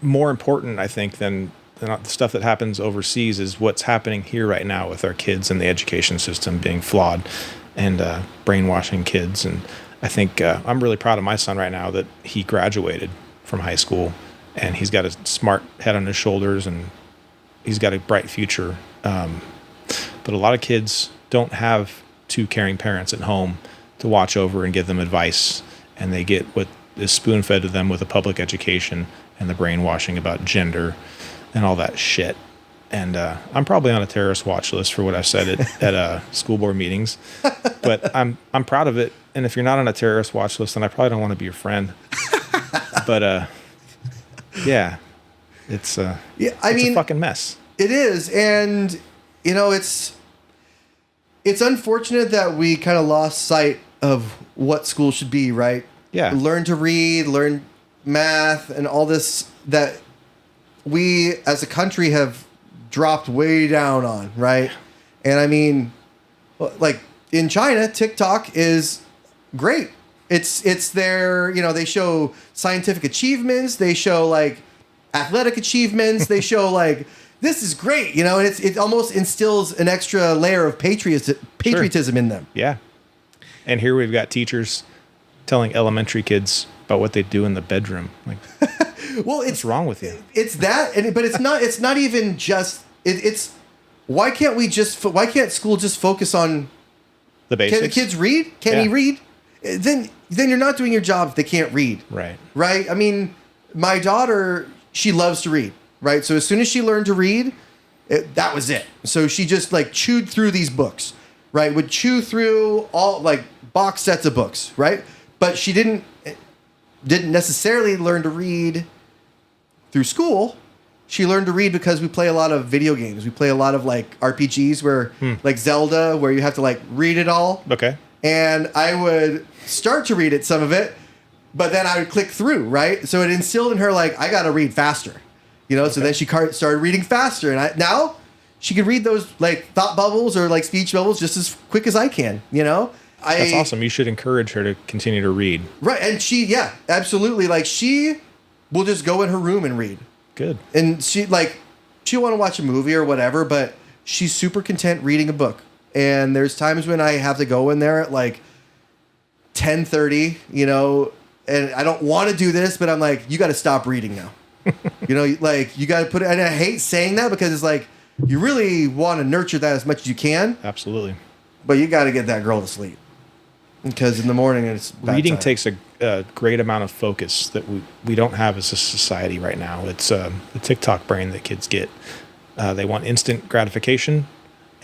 more important, I think, than the stuff that happens overseas is what's happening here right now with our kids and the education system being flawed and brainwashing kids. And I think I'm really proud of my son right now that he graduated from high school and he's got a smart head on his shoulders and he's got a bright future. But a lot of kids don't have two caring parents at home to watch over and give them advice. And they get what is spoon-fed to them with a public education and the brainwashing about gender and all that shit. And I'm probably on a terrorist watch list for what I've said at school board meetings. But I'm proud of it. And if you're not on a terrorist watch list, then I probably don't want to be your friend. But yeah, it's a fucking mess. It is, and it's unfortunate that we kind of lost sight of what school should be, right? Yeah. Learn to read, learn math, and all this that we as a country have dropped way down on, right? And I mean, like in China, TikTok is great. It's their, they show scientific achievements, they show like athletic achievements, they show like this is great, and it almost instills an extra layer of patriotism in them. Yeah. And here we've got teachers telling elementary kids about what they do in the bedroom. Like, well, what's wrong with you? It's that, but it's not. It's not even just. It's why can't school just focus on the basics? Can the kids read? Can he read? Then you're not doing your job if they can't read. Right. Right. I mean, my daughter, she loves to read. Right. So as soon as she learned to read, that was it. So she just like chewed through these books. Right. Would chew through all like box sets of books. Right. But she didn't necessarily learn to read through school. She learned to read because we play a lot of video games. We play a lot of like RPGs where like Zelda, where you have to like read it all. Okay. And I would start to read some of it, but then I would click through, right? So it instilled in her like, I got to read faster, So then she started reading faster, and now she can read those like thought bubbles or like speech bubbles just as quick as I can, That's awesome. You should encourage her to continue to read. Right. And yeah, absolutely. Like she will just go in her room and read. Good. And she'll want to watch a movie or whatever, but she's super content reading a book. And there's times when I have to go in there at like 10:30, and I don't want to do this, but I'm like, you got to stop reading now. Like you got to put it, and I hate saying that because it's like, you really want to nurture that as much as you can. Absolutely. But you got to get that girl to sleep. Because in the morning it's reading takes a great amount of focus that we don't have as a society right now. It's the TikTok brain that kids get. They want instant gratification,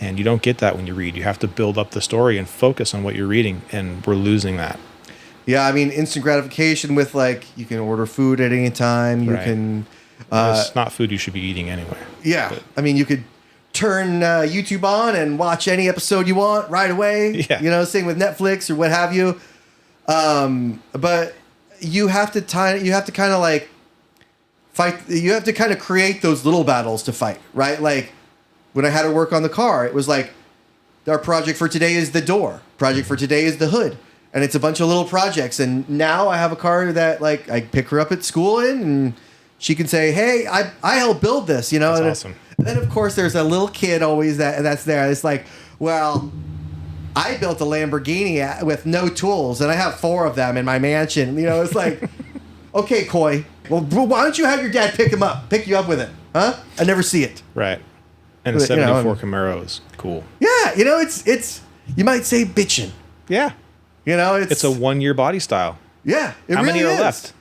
and you don't get that when you read. You have to build up the story and focus on what you're reading, and we're losing that. Yeah, I mean, instant gratification with like you can order food at any time. You can. It's not food you should be eating anyway. Yeah, but, I mean, you could turn YouTube on and watch any episode you want right away. Yeah. Same with Netflix or what have you. But you have to kind of like fight. You have to kind of create those little battles to fight, right? Like when I had to work on the car, it was like our project for today is the door. Project for today is the hood. And it's a bunch of little projects. And now I have a car that like I pick her up at school in, and she can say, "Hey, I helped build this," That's awesome. And then, of course, there's a little kid always that's there. It's like, well, I built a Lamborghini with no tools, and I have 4 of them in my mansion. It's like, okay, Coy, well, why don't you have your dad pick you up with it? Huh? I never see it. Right. And a 74 Camaro is cool. Yeah, it's you might say bitchin'. Yeah. It's a 1-year body style. Yeah. How many are left?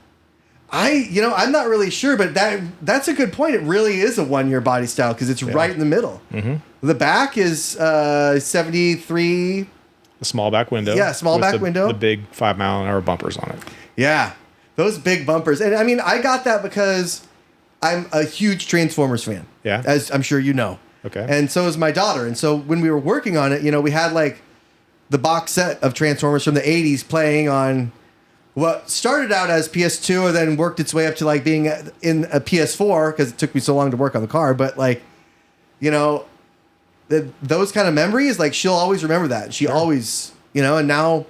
I'm not really sure, but that's a good point. It really is a 1-year body style because it's right in the middle. Mm-hmm. The back is 73. A small back window. Yeah, small back window. The big 5-mile-an-hour bumpers on it. Yeah, those big bumpers. And I mean, I got that because I'm a huge Transformers fan. Yeah. As I'm sure you know. Okay. And so is my daughter. And so when we were working on it, we had like the box set of Transformers from the 80s playing on what started out as PS2 and then worked its way up to like being in a PS4 because it took me so long to work on the car. But like, those kind of memories, like she'll always remember that. She always, and now,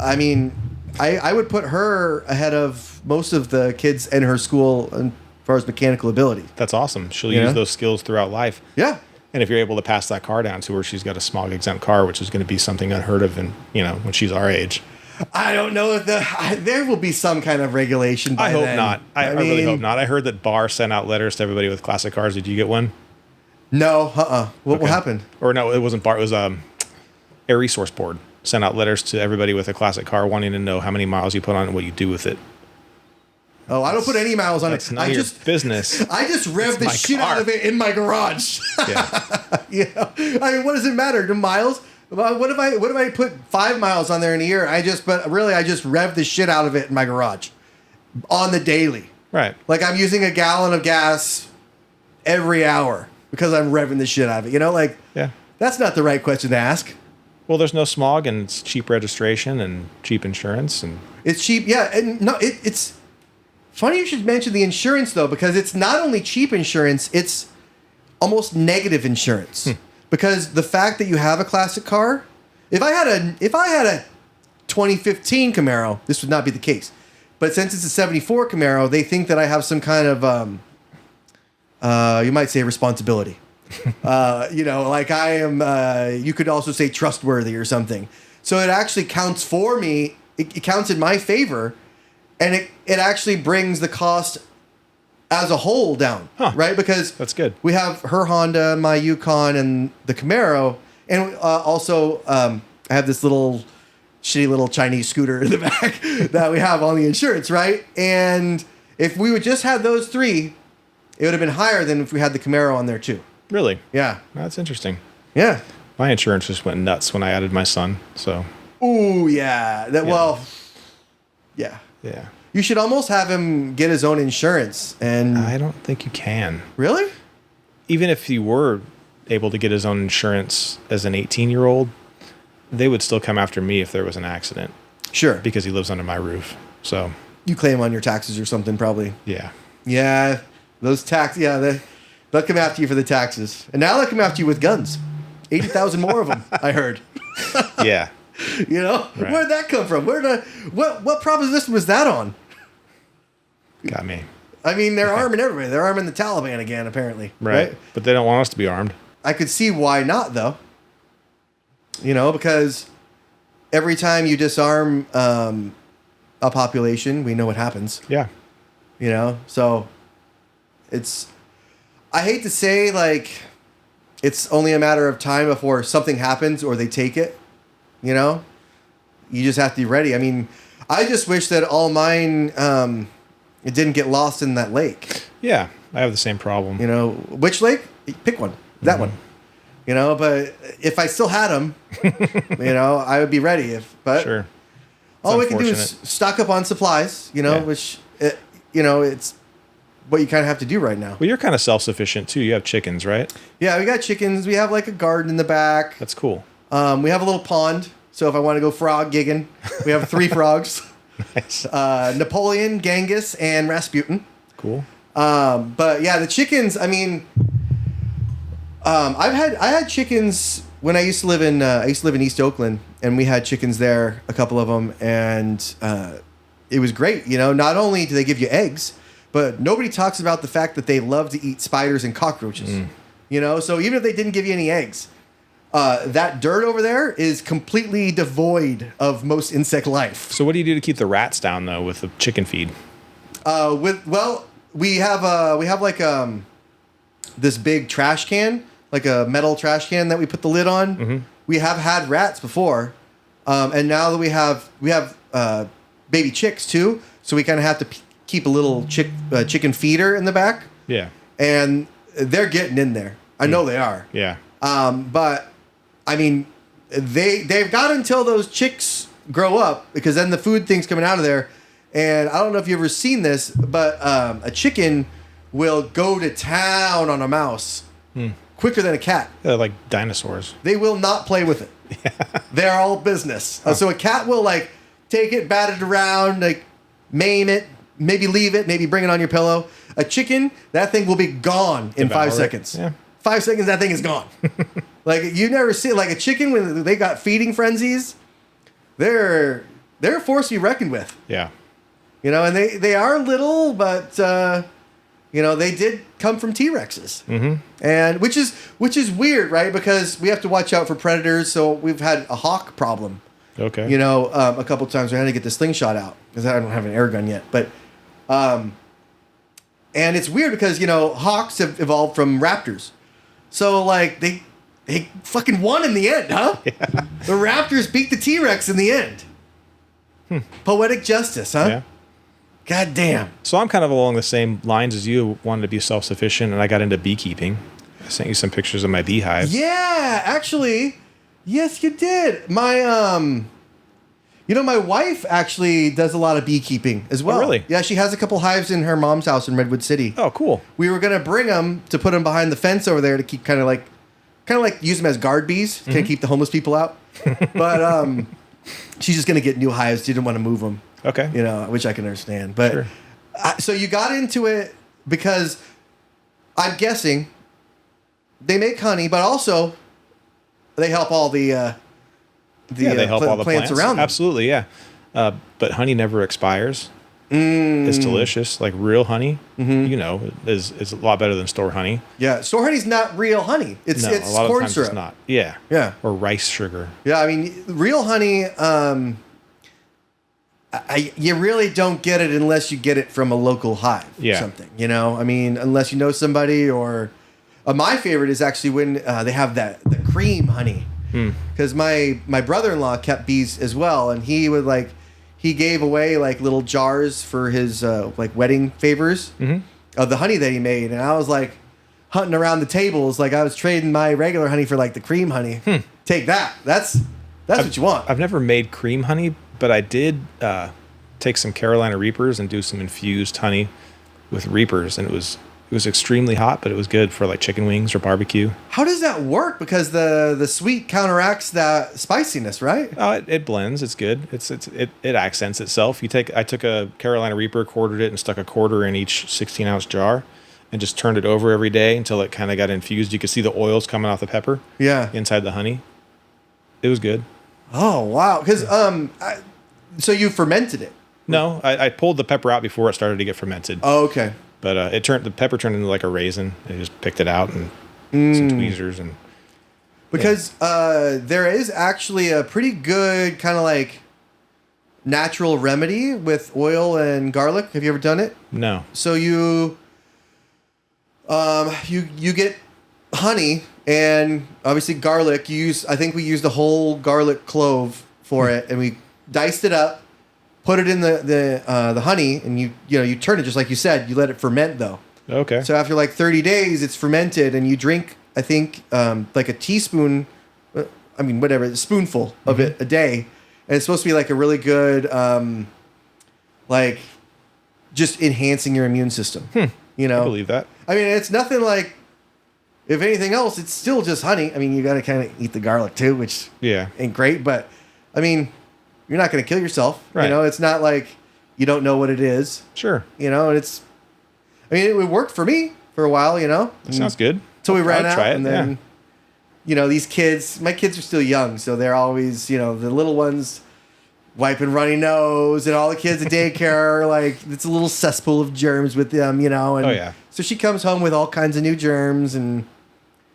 I mean, I would put her ahead of most of the kids in her school as far as mechanical ability. That's awesome. She'll use those skills throughout life. Yeah. And if you're able to pass that car down to her, she's got a smog exempt car, which is going to be something unheard of, and when she's our age. I don't know if there will be some kind of regulation by I hope then. not. I really hope not. I heard that Barr sent out letters to everybody with classic cars. Did you get one? No. What happened? Or no, it wasn't Barr. It was Air Resource Board sent out letters to everybody with a classic car wanting to know how many miles you put on it and what you do with it. Oh, I don't put any miles on That's it. none of your business. I just rev the my shit car. out of it in my garage. Yeah. You know, I mean, what does it matter? The miles? What if I put 5 miles on there in a year? I just rev the shit out of it in my garage on the daily. Right. Like I'm using a gallon of gas every hour because I'm revving the shit out of it. You know, like Yeah. that's not the right question to ask. Well, there's no smog and it's cheap registration and cheap insurance and It's cheap, yeah. And no, it's funny you should mention the insurance though, because it's not only cheap insurance, it's almost negative insurance. Because the fact that you have a classic car, if I had a 2015 Camaro, this would not be the case. But since it's a 74 Camaro, they think that I have some kind of you might say responsibility. You know, like I am, you could also say trustworthy or something. So it actually counts for me. It counts in my favor, and it actually brings the cost as a whole down, right? Because that's good. We have her Honda, my Yukon, and the Camaro, and also I have this shitty little Chinese scooter in the back that we have on the insurance, right? And if we would just have those three, it would have been higher than if we had the Camaro on there too. Really? Yeah. That's interesting. Yeah. My insurance just went nuts when I added my son. So. Ooh, yeah. Well, yeah. Yeah. You should almost have him get his own insurance. And I don't think you can. Really? Even if you were able to get his own insurance as an 18-year-old, they would still come after me if there was an accident. Sure. Because he lives under my roof. So. You claim on your taxes or something, probably. Yeah. Yeah. Those they'll come after you for the taxes. And now they'll come after you with guns. 80,000 more of them, I heard. Yeah. You know? Right. Where'd that come from? What proposition was that on? Got me. I mean, they're arming everybody. They're arming the Taliban again, apparently. Right. But they don't want us to be armed. I could see why not, though. You know, because every time you disarm a population, we know what happens. Yeah. You know? So, I hate to say, like, it's only a matter of time before something happens or they take it. You know? You just have to be ready. I mean, I just wish that all mine... it didn't get lost in that lake. Yeah, I have the same problem. You know, which lake? Pick one. That one. You know, but if I still had them, you know, I would be ready. Sure. All we can do is stock up on supplies, you know, which, you know, it's what you kind of have to do right now. Well, you're kind of self-sufficient too. You have chickens, right? Yeah, we got chickens. We have like a garden in the back. That's cool. We have a little pond. So if I want to go frog gigging, we have 3 frogs. Nice. Napoleon, Genghis, and Rasputin. Cool. But yeah, the chickens. I mean, I had chickens when I used to live in East Oakland, and we had chickens there, a couple of them, and it was great. You know, not only do they give you eggs, but nobody talks about the fact that they love to eat spiders and cockroaches. You know, so even if they didn't give you any eggs, that dirt over there is completely devoid of most insect life. So what do you do to keep the rats down though with the chicken feed? We have like this big trash can, like a metal trash can that we put the lid on. Mm-hmm. We have had rats before, and now that we have baby chicks too, so we kind of have to keep a little chicken feeder in the back. Yeah, and they're getting in there. I know they are. Yeah. But I mean, they've got until those chicks grow up, because then the food thing's coming out of there. And I don't know if you've ever seen this, but a chicken will go to town on a mouse quicker than a cat. They're like dinosaurs. They will not play with it. Yeah. They're all business. So a cat will like take it, bat it around, like maim it, maybe leave it, maybe bring it on your pillow. A chicken, that thing will be gone in 5 seconds. Yeah. 5 seconds, that thing is gone. Like, you never see, like a chicken when they got feeding frenzies, they're a force to be reckoned with. Yeah. You know, and they are little, but you know, they did come from T-Rexes. Mm-hmm. And which is weird, right? Because we have to watch out for predators. So we've had a hawk problem. Okay. You know, a couple of times we had to get the slingshot out because I don't have an air gun yet. But and it's weird because, you know, hawks have evolved from raptors. So like they fucking won in the end, huh? Yeah. The raptors beat the T-Rex in the end. Poetic justice, huh? Yeah. God damn. So I'm kind of along the same lines as you, wanted to be self-sufficient, and I got into beekeeping. I sent you some pictures of my beehives. Yeah, actually, yes, you did. My my wife actually does a lot of beekeeping as well. Oh, really? Yeah, she has a couple hives in her mom's house in Redwood City. Oh, cool. We were gonna bring them to put them behind the fence over there to keep kind of like use them as guard bees, kind of keep the homeless people out. But she's just gonna get new hives. She didn't want to move them. Okay. Which I can understand. But Sure. So you got into it because I'm guessing they make honey, but also they help all the they help all the plants around them. Absolutely, yeah. But honey never expires. It's delicious. Like real honey, is a lot better than store honey. Yeah, store honey's not real honey. It's A lot corn of times syrup. it's not. Yeah. Yeah. Or rice sugar. Yeah, I mean, real honey. You really don't get it unless you get it from a local hive or something. I mean, unless you know somebody or. My favorite is actually when they have the cream honey. Because my brother-in-law kept bees as well, and he gave away like little jars for his like wedding favors of the honey that he made, and I was like hunting around the tables like I was trading my regular honey for like the cream honey. Take that. That's what you want. I've never made cream honey, but I did take some Carolina Reapers and do some infused honey with Reapers, and it was extremely hot, but it was good for like chicken wings or barbecue. How does that work? Because the sweet counteracts that spiciness, right? Oh, it blends. It's good. It accents itself. I took a Carolina Reaper, quartered it, and stuck a quarter in each 16-ounce jar, and just turned it over every day until it kind of got infused. You could see the oils coming off the pepper. Yeah. Inside the honey. It was good. Oh wow! Because so you fermented it? No, I pulled the pepper out before it started to get fermented. Oh, okay. But the pepper turned into like a raisin. I just picked it out and some tweezers and. Because there is actually a pretty good kind of like natural remedy with oil and garlic. Have you ever done it? No. So you get honey and obviously garlic. I think we used the whole garlic clove for it, and we diced it up. Put it in the honey, and you turn it just like you said. You let it ferment though. Okay. So after like 30 days, it's fermented, and you drink I think like a teaspoon, whatever, a spoonful of it a day, and it's supposed to be like a really good like just enhancing your immune system. I believe that. I mean, it's nothing like. If anything else, it's still just honey. I mean, you got to kind of eat the garlic too, which ain't great, but I mean. You're not going to kill yourself. Right. It's not like you don't know what it is. Sure. And it worked for me for a while, That sounds good. So we ran out try it, and then, these kids, my kids are still young. So they're always, the little ones wiping runny nose and all the kids at daycare are like, it's a little cesspool of germs with them, And so she comes home with all kinds of new germs and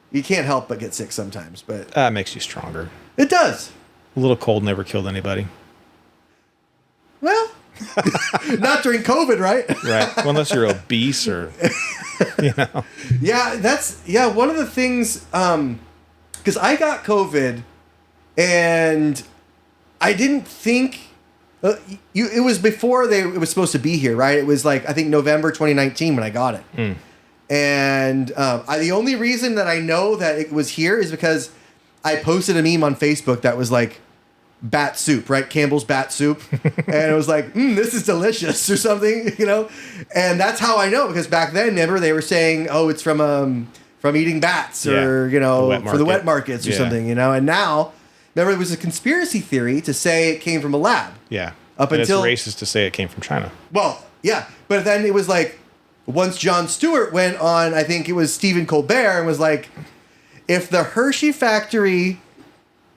you can't help but get sick sometimes, but. That makes you stronger. It does. A little cold never killed anybody. Well, not during COVID, right? Right. Well, unless you're obese or, Yeah, one of the things, because I got COVID and I didn't think, it was before it was supposed to be here, right? It was like, I think November 2019 when I got it. And the only reason that I know that it was here is because I posted a meme on Facebook that was like, bat soup, right? Campbell's bat soup. And it was like, this is delicious or something, And that's how I know, because back then, remember, they were saying, oh, it's from eating bats or, for the wet markets or something, And now, remember, it was a conspiracy theory to say it came from a lab. Yeah. Until it's racist to say it came from China. Well, yeah. But then it was like, once Jon Stewart went on, I think it was Stephen Colbert, and was like, if the Hershey factory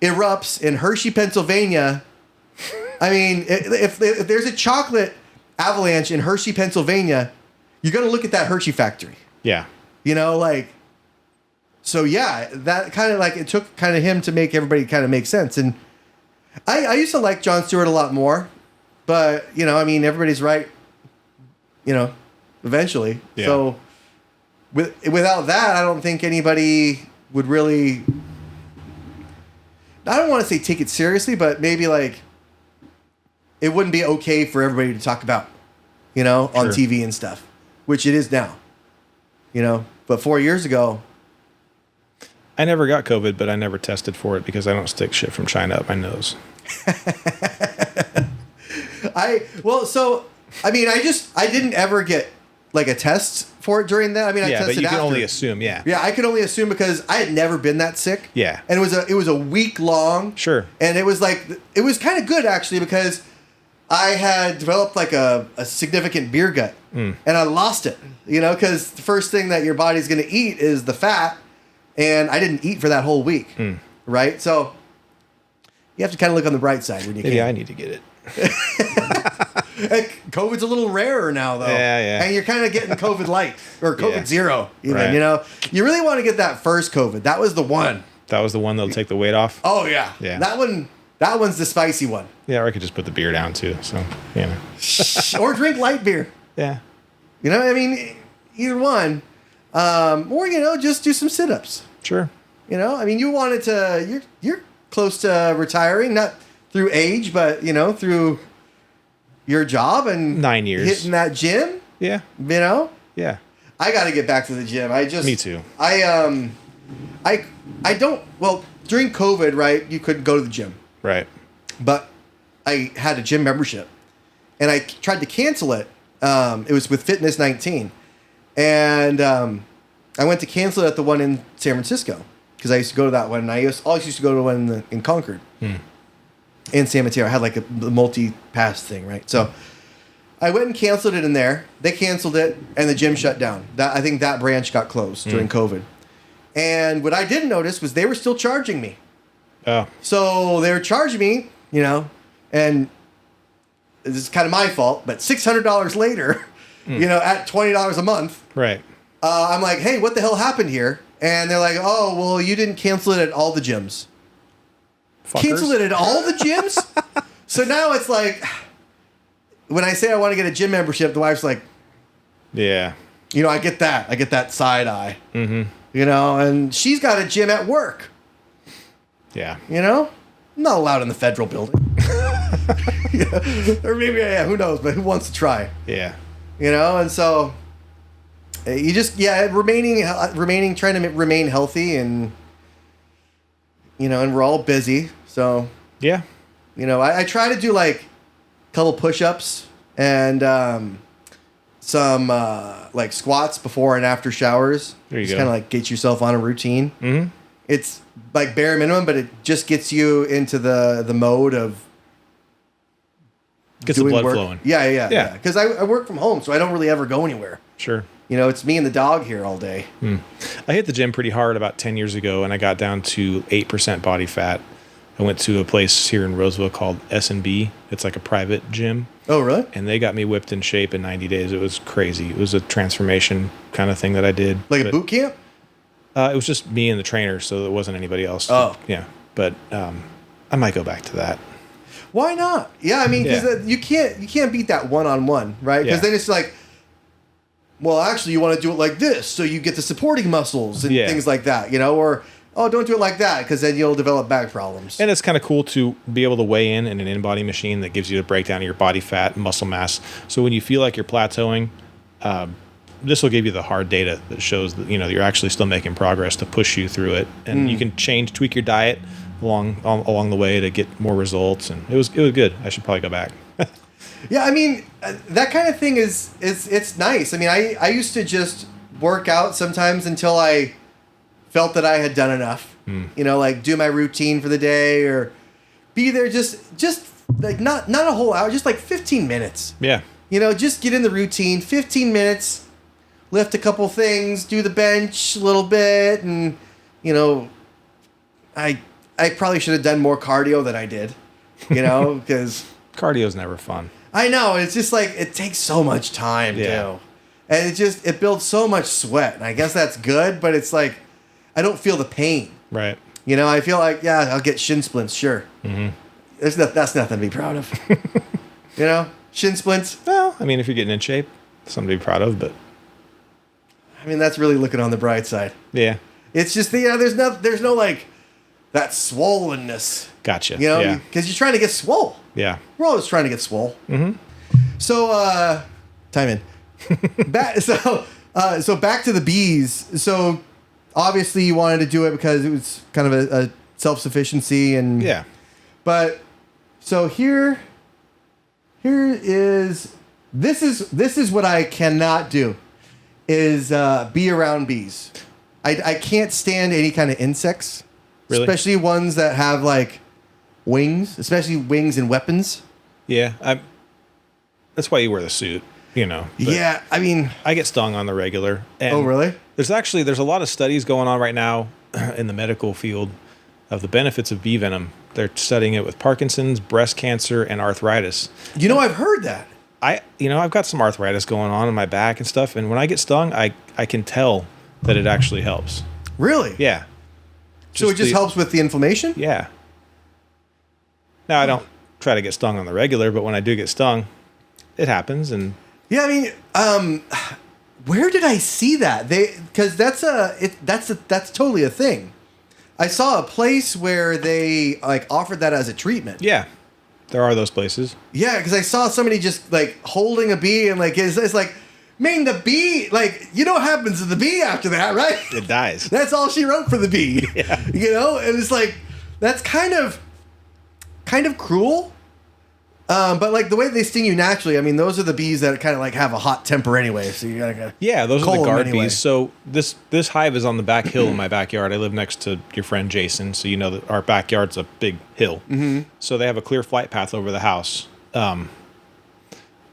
erupts in Hershey, Pennsylvania. I mean, if there's a chocolate avalanche in Hershey, Pennsylvania, you're going to look at that Hershey factory. Yeah. So yeah, that kind of like, it took kind of him to make everybody kind of make sense. And I used to like Jon Stewart a lot more, but everybody's right, eventually. Yeah. So without that, I don't think anybody would really, I don't want to say take it seriously, but maybe like it wouldn't be okay for everybody to talk about you know, on Sure. TV and stuff, which it is now, you know. But 4 years ago, I never got COVID, but I never tested for it because I don't stick shit from China up my nose. I didn't ever get like a test for it during that. I mean, I Yeah, tested but you can after. only assume. Yeah. Yeah, I could only assume because I had never been that sick. Yeah. And it was a week long. Sure. And it was kind of good actually because I had developed like a significant beer gut and I lost it, you know, because the first thing that your body's going to eat is the fat. And I didn't eat for that whole week. Right. So you have to kind of look on the bright side when you can. Maybe I need to get it. COVID's a little rarer now, though. Yeah. And you're kind of getting COVID light or COVID Yeah. zero, even. Right. You know, you really want to get that first COVID. That was the one. That was the one that'll take the weight off. Oh yeah, Yeah. That one's the spicy one. Yeah, or I could just put the beer down too. So, you know. Or drink light beer. Yeah. You know, I mean, either one. Or you know, just do some sit-ups. Sure. You know, I mean, you wanted to. You're close to retiring, not through age, but you know, through your job and 9 years. hitting that gym. Yeah. You know. Yeah. I got to get back to the gym. Me too. I don't. Well, during COVID, right? You couldn't go to the gym, Right. but I had a gym membership, and I tried to cancel it. It was with Fitness 19, and I went to cancel it at the one in San Francisco because I used to go to that one. And I always used to go to one in Concord, in San Mateo. I had like a multi-pass thing, right? So I went and canceled it in there. They canceled it, and the gym shut down. I think that branch got closed during COVID. And what I didn't notice was they were still charging me. Oh. So they were charging me, you know, and this is kind of my fault, but $600 later, you know, at $20 a month, Right. I'm like, hey, what the hell happened here? And they're like, oh, well, you didn't cancel it at all the gyms. Fuckers. Cancel it at all the gyms? So now it's like, when I say I want to get a gym membership, the wife's like, Yeah. you know, I get that. I get that side eye. Mm-hmm. You know, and she's got a gym at work. Yeah. You know? I'm not allowed in the federal building. Yeah. Or maybe, yeah, who knows, but who wants to try? Yeah. You know, and so you just, remaining, trying to remain healthy and, you know, and we're all busy. So, Yeah. you know, I try to do like a couple push-ups and some like squats before and after showers. There you just go. kind of like get yourself on a routine. Mm-hmm. It's like bare minimum, but it just gets you into the mode of Gets the doing blood work. flowing. Yeah. Because I work from home, so I don't really ever go anywhere. Sure. You know, it's me and the dog here all day. I hit the gym pretty hard about 10 years ago, and I got down to 8% body fat. I went to a place here in Roseville called S&B. It's like a private gym. Oh, really? And they got me whipped in shape in 90 days. It was crazy. It was a transformation kind of thing that I did. Like a But, boot camp? It was just me and the trainer, so it wasn't anybody else. Oh. Yeah. But I might go back to that. Why not? Yeah, I mean, because Yeah. you can't beat that one-on-one, right? Because Yeah. then it's like, well, actually, you want to do it like this, so you get the supporting muscles and Yeah. things like that, you know? Or, oh, don't do it like that, because then you'll develop back problems. And it's kind of cool to be able to weigh in an in-body machine that gives you the breakdown of your body fat and muscle mass. So when you feel like you're plateauing, this will give you the hard data that shows that, you know, you're actually still making progress to push you through it. And you can tweak your diet along the way to get more results. And it was good. I should probably go back. Yeah, I mean, that kind of thing it's nice. I mean, I used to just work out sometimes until I felt that I had done enough. You know, like do my routine for the day or be there just like not a whole hour, just like 15 minutes. Yeah. You know, just get in the routine, 15 minutes, lift a couple things, do the bench a little bit, and, you know, I probably should have done more cardio than I did, you know, because... Cardio's never fun. I know, it's just like, it takes so much time, too. And it builds so much sweat, and I guess that's good, but it's like, I don't feel the pain. Right. You know, I feel like, yeah, I'll get shin splints, sure. Mm-hmm. That's nothing to be proud of. You know? Shin splints. Well, I mean, if you're getting in shape, something to be proud of, but... I mean, that's really looking on the bright side. Yeah. It's just, you know, there's no like, that swollenness. Gotcha. You know? Yeah. Because you're trying to get swole. Yeah. We're always trying to get swole. Mm-hmm. So, Time in. So back to the bees. So obviously you wanted to do it because it was kind of a self-sufficiency and Yeah. But so here is this is what I cannot do is be around bees. I can't stand any kind of insects, Really? especially ones that have like wings, especially wings and weapons. Yeah. That's why you wear the suit, you know. But Yeah, I mean, I get stung on the regular. And oh really? there's a lot of studies going on right now in the medical field of the benefits of bee venom. They're studying it with Parkinson's, breast cancer, and arthritis. You know, I've heard that. I've got some arthritis going on in my back and stuff, and when I get stung, I can tell that it actually helps. Really? Yeah. So it just helps with the inflammation? Yeah. Now I don't try to get stung on the regular, but when I do get stung, it happens. And Yeah, I mean, where did I see that? Because that's totally a thing. I saw a place where they like offered that as a treatment. yeah, there are those places. Yeah, because I saw somebody just like holding a bee and like it's like, man, the bee, like, you know what happens to the bee after that, right? It dies. That's all she wrote for the bee. Yeah. You know, and it's like that's kind of cruel. But like the way they sting you naturally, I mean, those are the bees that kind of like have a hot temper anyway. So you gotta Yeah, those are the cull 'em guard anyway. bees. So this hive is on the back hill in my backyard. I live next to your friend Jason, so you know that our backyard's a big hill. Mm-hmm. So they have a clear flight path over the house.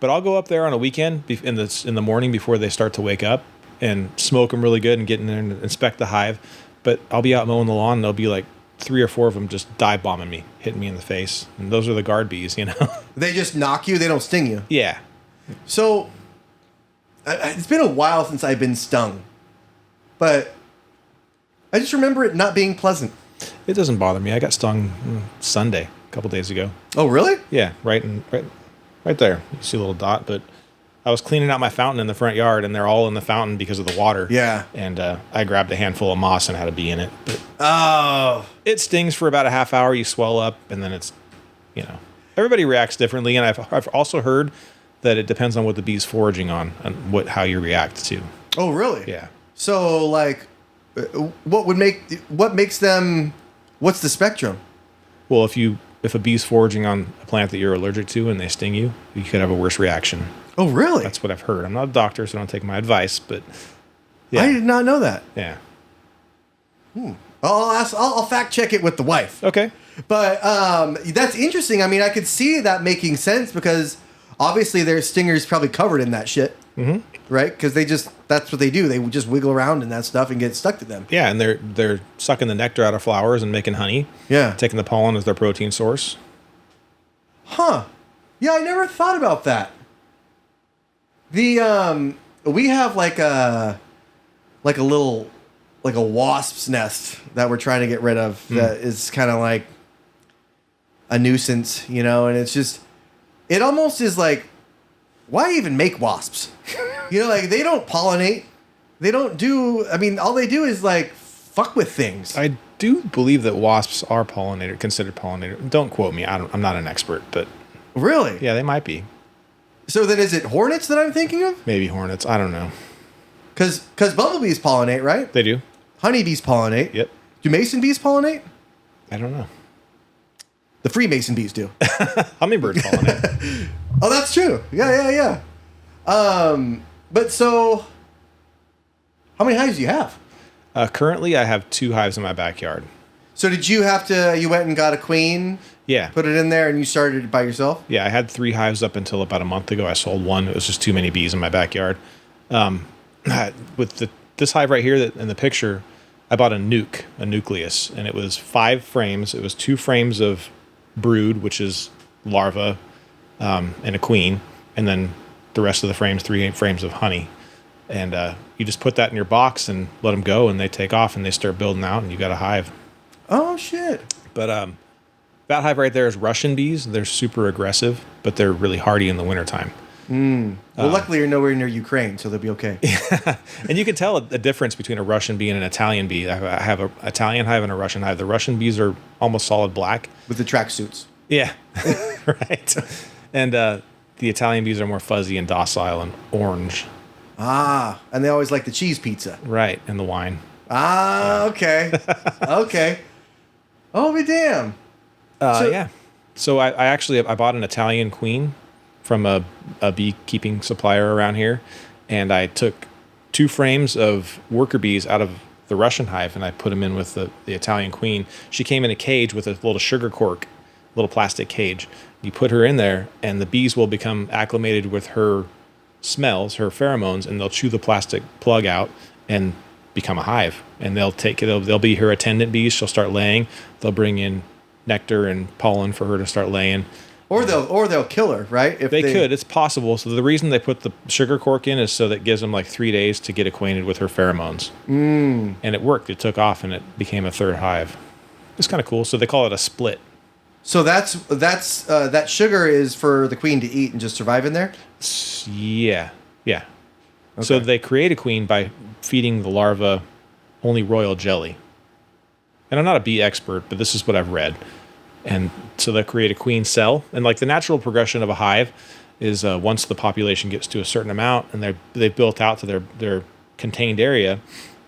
But I'll go up there on a weekend in the morning before they start to wake up and smoke them really good and get in there and inspect the hive. But I'll be out mowing the lawn and there'll be like 3 or 4 of them just dive bombing me, hitting me in the face. And those are the guard bees, you know? They just knock you. They don't sting you. Yeah. So it's been a while since I've been stung, but I just remember it not being pleasant. It doesn't bother me. I got stung Sunday, a couple days ago. Oh, really? Yeah, right there. You see a little dot, but I was cleaning out my fountain in the front yard, and they're all in the fountain because of the water. Yeah. And I grabbed a handful of moss and had a bee in it. But Oh. it stings for about a half hour. You swell up, and then it's, you know, everybody reacts differently. And I've also heard that it depends on what the bee's foraging on and how you react to. Oh, really? Yeah. So, like, what makes them? What's the spectrum? Well, if a bee's foraging on a plant that you're allergic to and they sting you, you could have a worse reaction. Oh, really? That's what I've heard. I'm not a doctor, so don't take my advice, but yeah. I did not know that. Yeah. I'll fact check it with the wife. Okay. But that's interesting. I mean, I could see that making sense because obviously their stingers probably covered in that shit, right? Because that's what they do. They just wiggle around in that stuff and get stuck to them. Yeah, and they're sucking the nectar out of flowers and making honey. Yeah. Taking the pollen as their protein source. Huh. Yeah, I never thought about that. We have like a little wasp's nest that we're trying to get rid of that is kind of like a nuisance, you know, and it almost is like, why even make wasps? You know, like they don't pollinate. They don't do, I mean, all they do is like fuck with things. I do believe that wasps are considered pollinator. Don't quote me. I'm not an expert, but Really? yeah, they might be. So then is it hornets that I'm thinking of? Maybe hornets. I don't know. Because bumblebees pollinate, right? They do. Honeybees pollinate. Yep. Do mason bees pollinate? I don't know. The Freemason bees do. Hummingbirds pollinate. Oh, that's true. Yeah. But so, how many hives do you have? Currently, I have 2 hives in my backyard. So did you went and got a queen, Yeah. put it in there, and you started it by yourself? Yeah, I had 3 hives up until about a month ago. I sold 1. It was just too many bees in my backyard. With this hive right here in the picture, I bought a nucleus, and it was 5 frames. It was 2 frames of brood, which is larva, and a queen, and then the rest of the frames, 3 frames of honey. And you just put that in your box and let them go, and they take off, and they start building out, and you got a hive. Oh, shit. But that hive right there is Russian bees. They're super aggressive, but they're really hardy in the wintertime. Well, luckily you're nowhere near Ukraine, so they'll be okay. And you can tell a difference between a Russian bee and an Italian bee. I have an Italian hive and a Russian hive. The Russian bees are almost solid black. With the tracksuits. Yeah, right. And the Italian bees are more fuzzy and docile and orange. Ah, and they always like the cheese pizza. Right, and the wine. Ah, okay. Okay. Oh, be damn. Yeah. So I actually bought an Italian queen from a beekeeping supplier around here, and I took 2 frames of worker bees out of the Russian hive, and I put them in with the Italian queen. She came in a cage with a little sugar cork, little plastic cage. You put her in there, and the bees will become acclimated with her smells, her pheromones, and they'll chew the plastic plug out and become a hive. And they'll be her attendant bees. She'll start laying. They'll bring in nectar and pollen for her to start laying. Or they'll kill her, right? If they could. It's possible. So the reason they put the sugar cork in is so that it gives them like 3 days to get acquainted with her pheromones. And it worked. It took off, and it became a third hive. It's kind of cool. So they call it a split. So that sugar is for the queen to eat and just survive in there? Yeah. Okay. So Okay. they create a queen by feeding the larva only royal jelly. And I'm not a bee expert, but this is what I've read. And so they create a queen cell. And like the natural progression of a hive is once the population gets to a certain amount and they've built out to their contained area,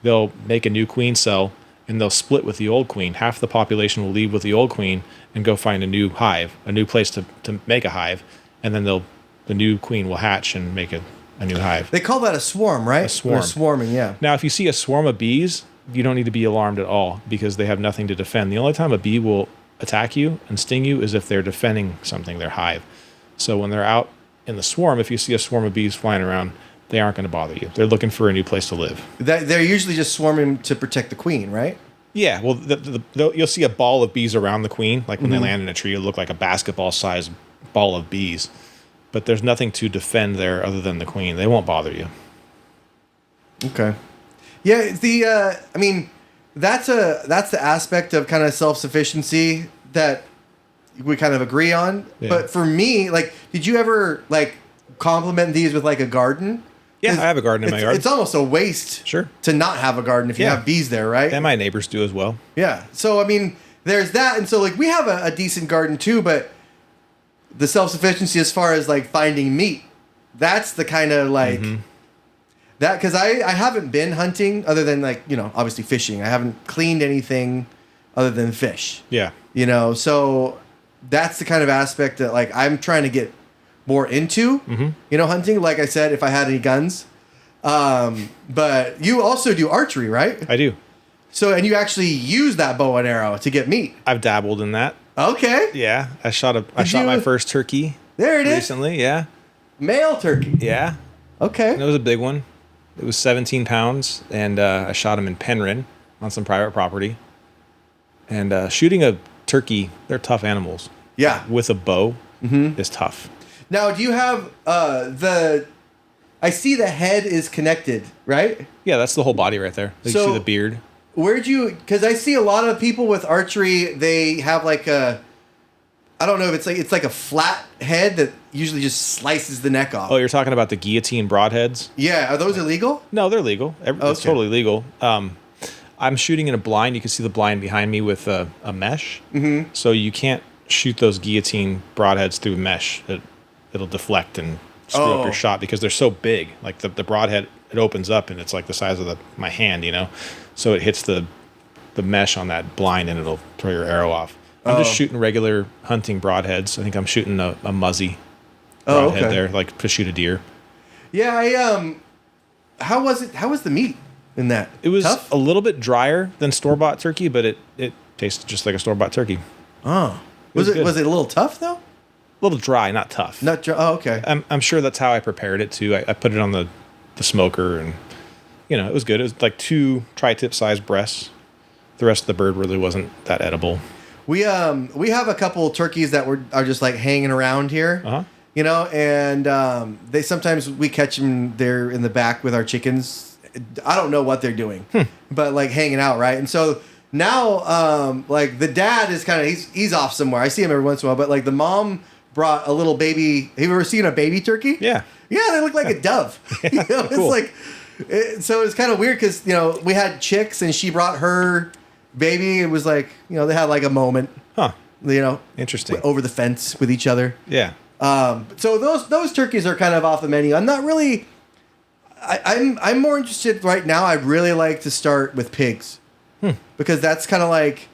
they'll make a new queen cell and they'll split with the old queen. Half the population will leave with the old queen and go find a new hive, a new place to make a hive. And then the new queen will hatch and make a new hive. They call that a swarm, right? A swarm. They're swarming, yeah. Now, if you see a swarm of bees, you don't need to be alarmed at all because they have nothing to defend. The only time a bee will attack you and sting you is if they're defending something, their hive. So when they're out in the swarm, if you see a swarm of bees flying around, they aren't going to bother you. They're looking for a new place to live. They're usually just swarming to protect the queen, right? Yeah, well, you'll see a ball of bees around the queen. Like when they land in a tree, it'll look like a basketball-sized ball of bees. But there's nothing to defend there other than the queen. They won't bother you. Okay. Yeah, I mean, that's the aspect of kind of self-sufficiency that we kind of agree on. Yeah. But for me, like, did you ever like complement these with like a garden? Yeah, I have a garden in my yard. It's almost a waste Sure. to not have a garden if you Yeah. have bees there, right? And my neighbors do as well. Yeah. So, I mean, there's that. And so, like, we have a decent garden too, but the self-sufficiency as far as like finding meat, that's the kind of like that, because I haven't been hunting other than like, you know, obviously fishing. I haven't cleaned anything other than fish, Yeah. you know, so that's the kind of aspect that like I'm trying to get more into, you know, hunting. Like I said, if I had any guns, but you also do archery, right? I do. So, and you actually use that bow and arrow to get meat. I've dabbled in that. Okay. Yeah, I shot my first turkey There it is. recently. Yeah, Male turkey. yeah, Okay. and it was a big one. It was 17 pounds, and I shot him in Penryn on some private property. And shooting a turkey, they're tough animals. Yeah. With a bow is tough. Now, do you have I see the head is connected, right? Yeah, that's the whole body right there. You So- see the beard. Because I see a lot of people with archery, they have like I don't know if it's like a flat head that usually just slices the neck off. Oh, you're talking about the guillotine broadheads? Yeah, are those illegal? No, they're legal. It's Okay. totally legal. I'm shooting in a blind. You can see the blind behind me with a mesh. Mm-hmm. So you can't shoot those guillotine broadheads through mesh. It'll deflect and screw up your shot because they're so big. Like the broadhead, it opens up and it's like the size of my hand, you know? So it hits the mesh on that blind and it'll throw your arrow off. I'm just shooting regular hunting broadheads. I think I'm shooting a muzzy broadhead there, like to shoot a deer. Yeah, how was it? How was the meat in that? It was tough? a little bit drier than store-bought turkey, but it tasted just like a store-bought turkey. Oh. was good. Was it a little tough though? A little dry, not tough. Not dry. Oh, okay. I'm sure that's how I prepared it too. I put it on the smoker and, you know, it was good. It was like 2 tri-tip sized breasts. The rest of the bird really wasn't that edible. We have a couple turkeys that are just like hanging around here. Uh-huh. You know, and they sometimes we catch them there in the back with our chickens. I don't know what they're doing, but like hanging out, right? And so now, like the dad is kind of he's off somewhere. I see him every once in a while, but like the mom brought a little baby. Have you ever seen a baby turkey? Yeah. Yeah, they look like a dove. You know, Cool. it's like, so it's kind of weird because, you know, we had chicks and she brought her baby. It was like, you know, they had like a moment, Huh. you know, Interesting. over the fence with each other. Yeah. So those turkeys are kind of off the menu. I'm not really. I'm more interested right now. I'd really like to start with pigs, because that's kind of like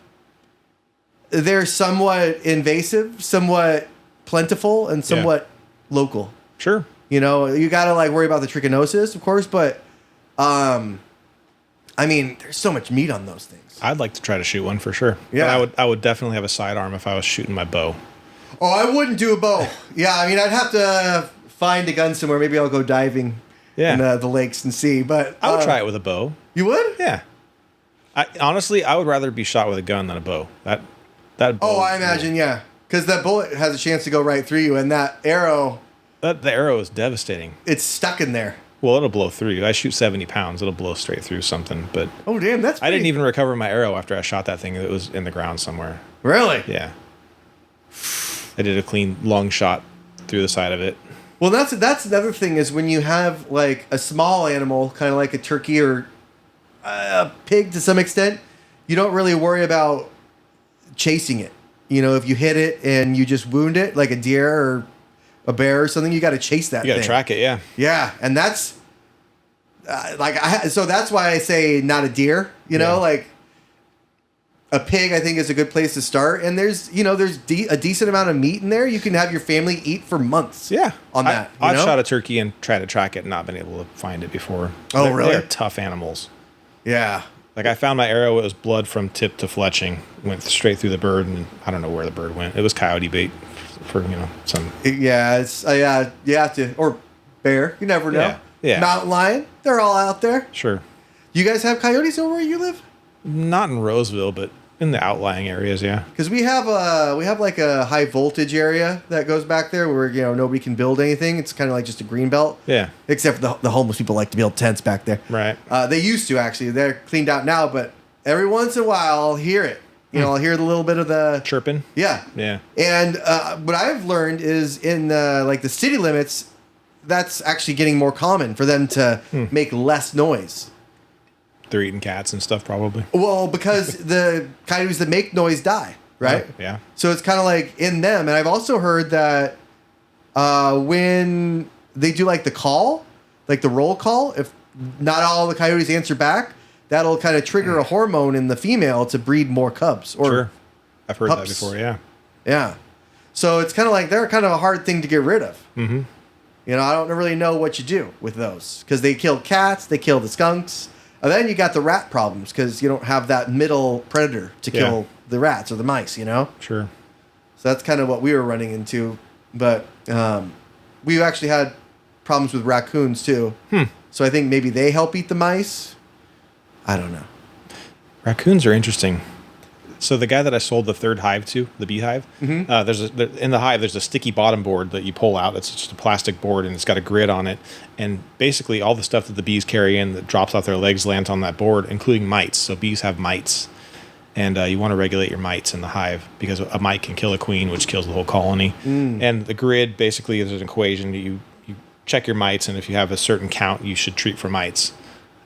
they're somewhat invasive, somewhat plentiful, and somewhat local. Sure. You know, you got to like worry about the trichinosis, of course, but I mean, there's so much meat on those things. I'd like to try to shoot one for sure. Yeah. But I would definitely have a sidearm if I was shooting my bow. Oh, I wouldn't do a bow. Yeah, I mean, I'd have to find a gun somewhere. Maybe I'll go diving in the lakes and see. But I would try it with a bow. You would? Yeah. Honestly, I would rather be shot with a gun than a bow. That bow. Oh, I imagine, yeah, because that bullet has a chance to go right through you, and that arrow. The arrow is devastating. It's stuck in there. Well, it'll blow through you. I shoot 70 pounds. It'll blow straight through something. But oh, damn, that's. I didn't even recover my arrow after I shot that thing. It was in the ground somewhere. Really? Yeah. I did a clean long shot through the side of it. Well, that's another thing is when you have like a small animal, kind of like a turkey or a pig to some extent, you don't really worry about chasing it. You know, if you hit it and you just wound it, like a deer or a bear or something, you got to chase that. You got to track it, yeah. Yeah, and that's so that's why I say not a deer. You know, like a pig, I think is a good place to start. And there's a decent amount of meat in there. You can have your family eat for months. Yeah, on that. I've shot a turkey and tried to track it and not been able to find it before. Oh, really? They're tough animals. Yeah. Like I found my arrow, it was blood from tip to fletching, went straight through the bird, and I don't know where the bird went. It was coyote bait for some. Yeah, it's you have to, or bear. You never know. Yeah. Mountain lion. They're all out there. Sure. You guys have coyotes over where you live? Not in Roseville, but in the outlying areas, yeah. Because we have like a high voltage area that goes back there where nobody can build anything. It's kind of like just a green belt. Yeah. Except for the homeless people like to build tents back there. Right. They used to actually. They're cleaned out now, but every once in a while I'll hear it. I'll hear the little bit of the chirping. Yeah. Yeah. And what I've learned is in like the city limits, that's actually getting more common for them to make less noise. They're eating cats and stuff, probably. Well, because the coyotes that make noise die, right? Yeah. So it's kind of like in them. And I've also heard that when they do like the call, like the roll call, if not all the coyotes answer back, that'll kind of trigger a hormone in the female to breed more cubs. Or sure. I've heard pups. that before, yeah. Yeah. So it's kind of like they're kind of a hard thing to get rid of. Mm-hmm. I don't really know what you do with those because they kill cats, they kill the skunks. And then you got the rat problems because you don't have that middle predator to kill the rats or the mice, Sure. So that's kind of what we were running into. But we actually had problems with raccoons too. So I think maybe they help eat the mice. I don't know. Raccoons are interesting. So the guy that I sold the third hive to, the beehive, in the hive, there's a sticky bottom board that you pull out. It's just a plastic board, and it's got a grid on it. And basically all the stuff that the bees carry in that drops off their legs lands on that board, including mites. So bees have mites. And you want to regulate your mites in the hive because a mite can kill a queen, which kills the whole colony. And the grid basically is an equation. You check your mites, and if you have a certain count, you should treat for mites.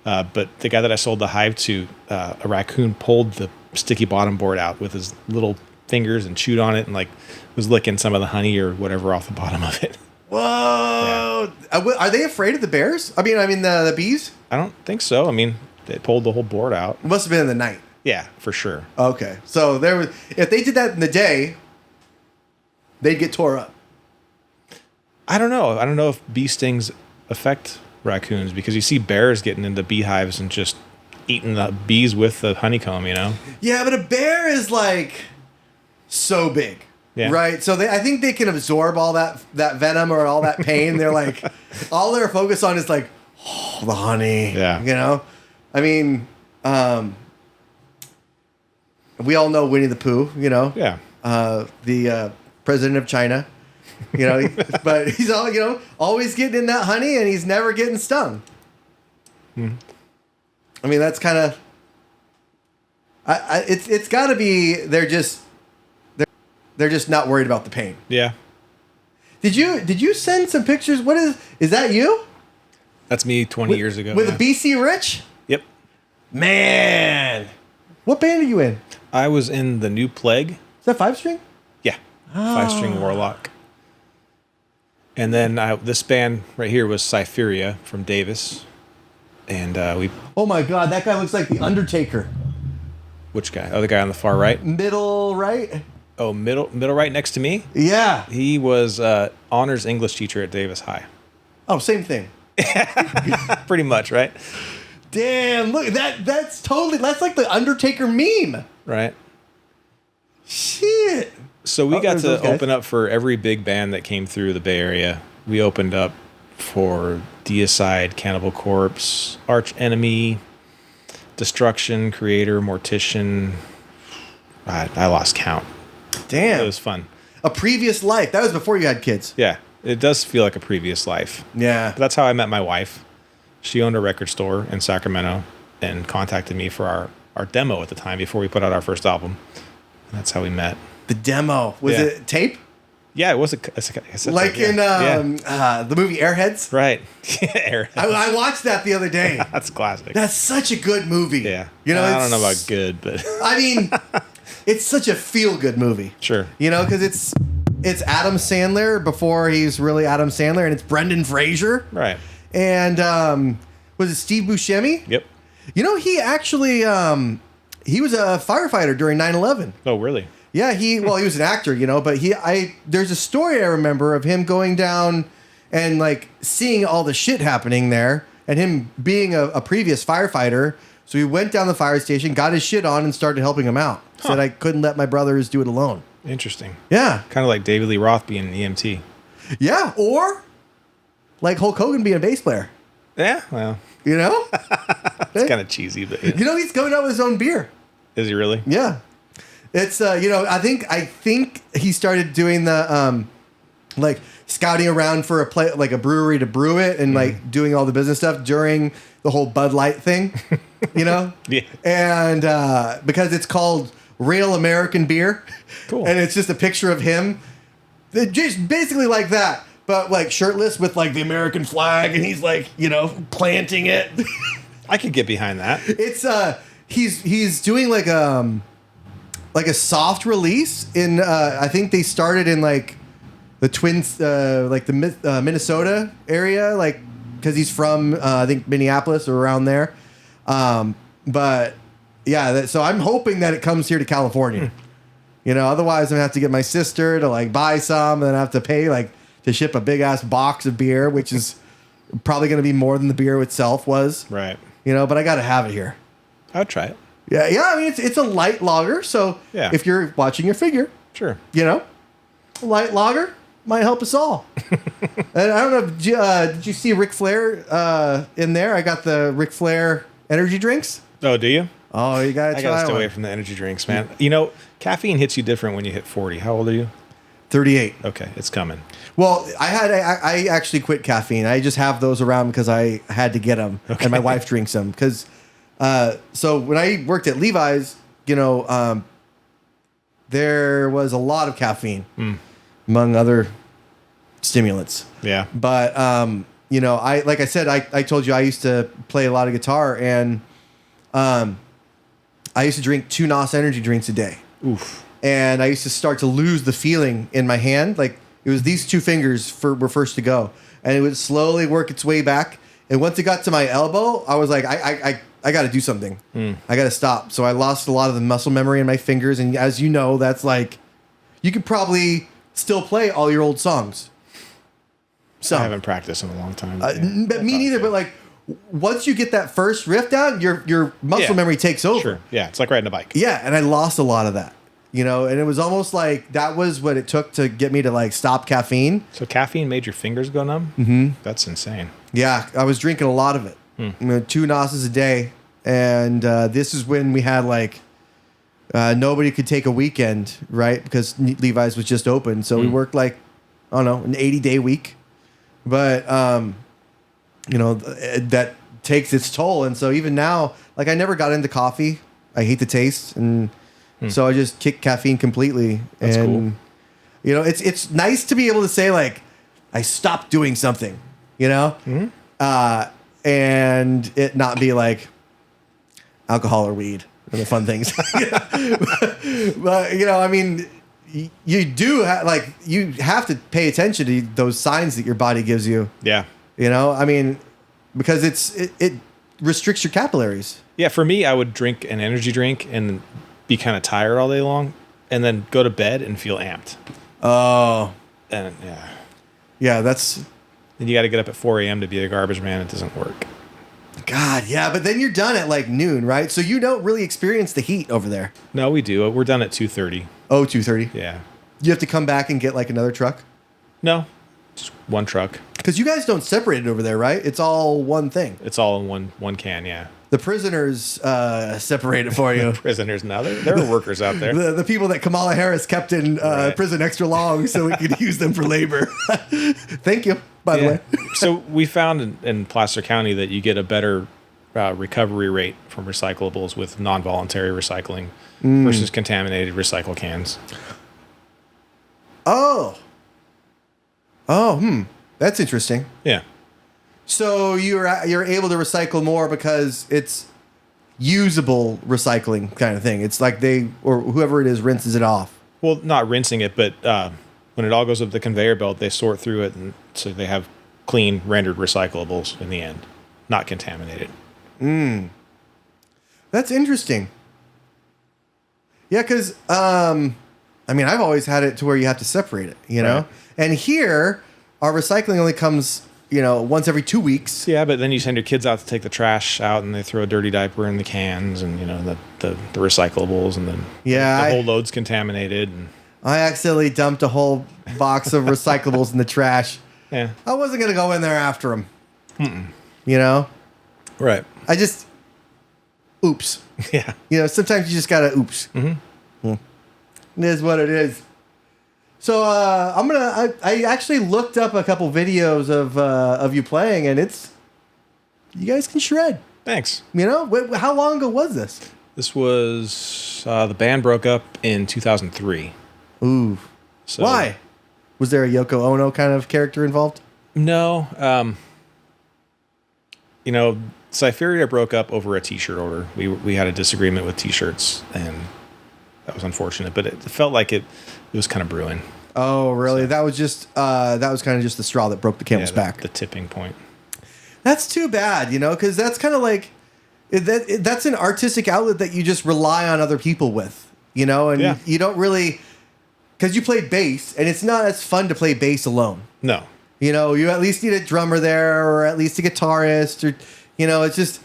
But the guy that I sold the hive to, a raccoon pulled the sticky bottom board out with his little fingers and chewed on it and like was licking some of the honey or whatever off the bottom of it. Whoa! Yeah. Are they afraid of the bears? I mean the bees? I don't think so. I mean, they pulled the whole board out. It must have been in the night. Yeah, for sure. Okay, so if they did that in the day, they'd get tore up. I don't know. I don't know if bee stings affect raccoons because you see bears getting into beehives and just eating the bees with the honeycomb, Yeah, but a bear is like so big, right? So I think they can absorb all that venom or all that pain. They're like, all they're focused on is like, the honey. Yeah. I mean, we all know Winnie the Pooh. Yeah. The president of China. But he's all always getting in that honey, and he's never getting stung. I mean, that's kind of. It's got to be they're just not worried about the pain. Yeah. Did you send some pictures? What is that you? That's me 20 years ago. With a BC Rich? Yep. Man, what band are you in? I was in the New Plague. Is that 5-string? Yeah. 5-string Warlock. And then this band right here was Cytheria from Davis. And we... Oh my God, that guy looks like the Undertaker. Which guy? Oh, the guy on the far right? Middle right? Oh, middle right next to me? Yeah. He was honors English teacher at Davis High. Oh, same thing. Pretty much, right? Damn, look, that's like the Undertaker meme. Right. Shit. So we got to those guys. open up for every big band that came through the Bay Area. We opened up for Deicide, Cannibal Corpse, Arch Enemy, Destruction, Creator, Mortician. I lost count. Damn. It was fun. A previous life. That was before you had kids. Yeah, it does feel like a previous life. Yeah. That's how I met my wife. She owned a record store in Sacramento and contacted me for our demo at the time before we put out our first album. And that's how we met. The demo. Was it tape? Yeah, it was a cassette Like tape, in the movie Airheads? Right. Airheads. I watched that the other day. That's classic. That's such a good movie. Yeah. You know, I don't know about good, but... I mean, it's such a feel-good movie. Sure. You know, because it's Adam Sandler before he's really Adam Sandler, and it's Brendan Fraser. Right. And was it Steve Buscemi? Yep. You know, he actually he was a firefighter during 9/11. Oh, really? Yeah, he was an actor, you know, but there's a story I remember of him going down and like seeing all the shit happening there, and him being a previous firefighter. So he went down the fire station, got his shit on, and started helping him out. Said I couldn't let my brothers do it alone. Interesting. Yeah. Kind of like David Lee Roth being an EMT. Yeah, or like Hulk Hogan being a bass player. Yeah, well, You know? it's kind of cheesy, but yeah. You know, he's coming out with his own beer. Is he really? Yeah. It's you know, I think he started doing the like scouting around for a brewery to brew it and like doing all the business stuff during the whole Bud Light thing, you know? Yeah. And because it's called Real American Beer. Cool. And it's just a picture of him. Just basically like that, but like shirtless with like the American flag, and he's like, you know, planting it. I could get behind that. It's he's doing like a soft release in I think they started in like the Twins like the Minnesota area, like because he's from I think Minneapolis or around there. But yeah, so I'm hoping that it comes here to California. You know, otherwise I'm gonna have to get my sister to like buy some, and then I have to pay like to ship a big ass box of beer, which is probably gonna be more than the beer itself was. Right. You know, but I gotta have it here. I would try it. Yeah. I mean, it's a light lager, so Yeah. if you're watching your figure, Sure. you know, a light lager might help us all. And I don't know, did you see Ric Flair in there? I got the Ric Flair energy drinks. Oh, do you? Oh, you gotta I try gotta stay one. away from the energy drinks, man. You know, caffeine hits you different when you hit 40. How old are you? 38. Okay, it's coming. Well, I actually quit caffeine. I just have those around because I had to get them, and my wife drinks them. Because so when I worked at Levi's, you know, there was a lot of caffeine, among other stimulants. Yeah. But you know, like I said, I told you I used to play a lot of guitar, and I used to drink 2 NOS energy drinks a day. Oof. And I used to start to lose the feeling in my hand. Like it was these 2 fingers were first to go, and it would slowly work its way back. And once it got to my elbow, I was like, I got to do something. I got to stop. So I lost a lot of the muscle memory in my fingers. And as you know, that's like, you could probably still play all your old songs. So I haven't practiced in a long time. me neither. But like, once you get that first riff down, your muscle memory takes over. Sure. Yeah, it's like riding a bike. Yeah, and I lost a lot of that. You know, and it was almost like that was what it took to get me to like stop caffeine. So caffeine made your fingers go numb? Mm-hmm. That's insane. Yeah, I was drinking a lot of it. You know, 2 NOSes a day. And this is when we had like nobody could take a weekend, right? Because Levi's was just open. So we worked like, I don't know, an 80-day week. But, you know, that takes its toll. And so even now, like I never got into coffee. I hate the taste. And so I just kicked caffeine completely. That's and, cool. You know, it's nice to be able to say like, I stopped doing something, you know? And it not be like alcohol or weed are the fun things. But, you know, I mean, you do like you have to pay attention to those signs that your body gives you. Yeah. You know, I mean, because it restricts your capillaries. Yeah, for me, I would drink an energy drink and be kind of tired all day long, and then go to bed and feel amped. Oh. And yeah. Yeah, that's... And you got to get up at 4 a.m. to be a garbage man. It doesn't work. God, yeah, but then you're done at like noon, right? So you don't really experience the heat over there. No, we do. We're done at 2:30. Oh, 2:30? Yeah. You have to come back and get like another truck? No, just one truck. Because you guys don't separate it over there, right? It's all one thing. It's all in one can, yeah. The prisoners separate it for you. Prisoners now. There are workers out there. The people that Kamala Harris kept in prison extra long so we could use them for labor. Thank you, by the way. So we found in Placer County that you get a better recovery rate from recyclables with non-voluntary recycling versus contaminated recycle cans. Oh, that's interesting. Yeah. So you're able to recycle more because it's usable recycling kind of thing. It's like they or whoever it is rinses it off. Well, not rinsing it, but when it all goes up the conveyor belt, they sort through it, and so they have clean rendered recyclables in the end, not contaminated. That's interesting. Yeah, because I mean, I've always had it to where you have to separate it, you know. Right. And here, our recycling only comes, once every 2 weeks. Yeah, but then you send your kids out to take the trash out, and they throw a dirty diaper in the cans, and the recyclables, and then the whole load's contaminated. And I accidentally dumped a whole box of recyclables in the trash. yeah, I wasn't gonna go in there after them. You know, right. I just oops. Yeah. Sometimes you just gotta oops. Mm-hmm. It is what it is. So I actually looked up a couple videos of you playing, and you guys can shred. Thanks. How long ago was this? This was the band broke up in 2003. Ooh. So, why? Was there a Yoko Ono kind of character involved? No. Cypheria broke up over a T-shirt order. We had a disagreement with T-shirts, and that was unfortunate. But it felt like it was kind of brewing. Oh, really? So, that was kind of just the straw that broke the camel's back. The tipping point. That's too bad, because that's kind of like that's an artistic outlet that you just rely on other people with, and you don't really, because you play bass, and it's not as fun to play bass alone. No. You at least need a drummer there, or at least a guitarist, or it's just.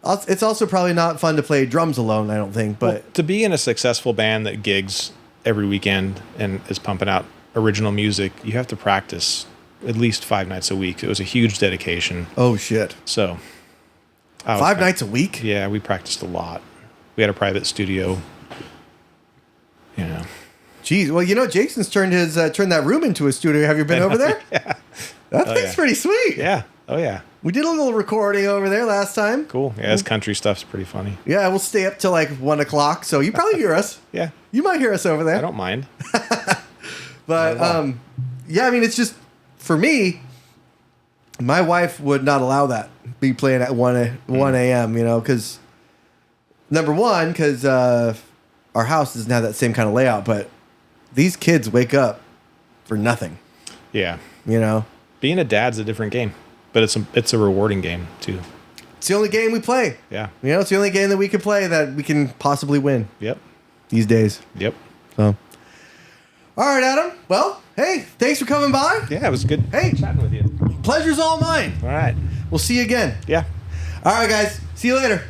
It's also probably not fun to play drums alone, I don't think. But to be in a successful band that gigs every weekend and is pumping out original music, you have to practice at least 5 nights a week. It was a huge dedication. Oh, shit. So 5 nights a week? Yeah, we practiced a lot. We had a private studio. Jeez, well, Jason's turned that room into a studio. Have you been over there? Yeah. That thing's pretty sweet. Yeah. Oh, yeah. We did a little recording over there last time. Cool. Yeah, his country stuff's pretty funny. Yeah, we'll stay up till like 1 o'clock, so you probably hear us. Yeah. You might hear us over there. I don't mind. But, yeah, I mean, it's just, for me, my wife would not allow that, be playing at 1 a.m., because, number one, because our house doesn't have that same kind of layout, but these kids wake up for nothing. Yeah. Being a dad's a different game, but it's a rewarding game, too. It's the only game we play. Yeah. It's the only game that we can play that we can possibly win. Yep. These days. Yep. So. All right, Adam. Well, hey, thanks for coming by. Yeah, it was good chatting with you. Pleasure's all mine. All right. We'll see you again. Yeah. All right, guys. See you later.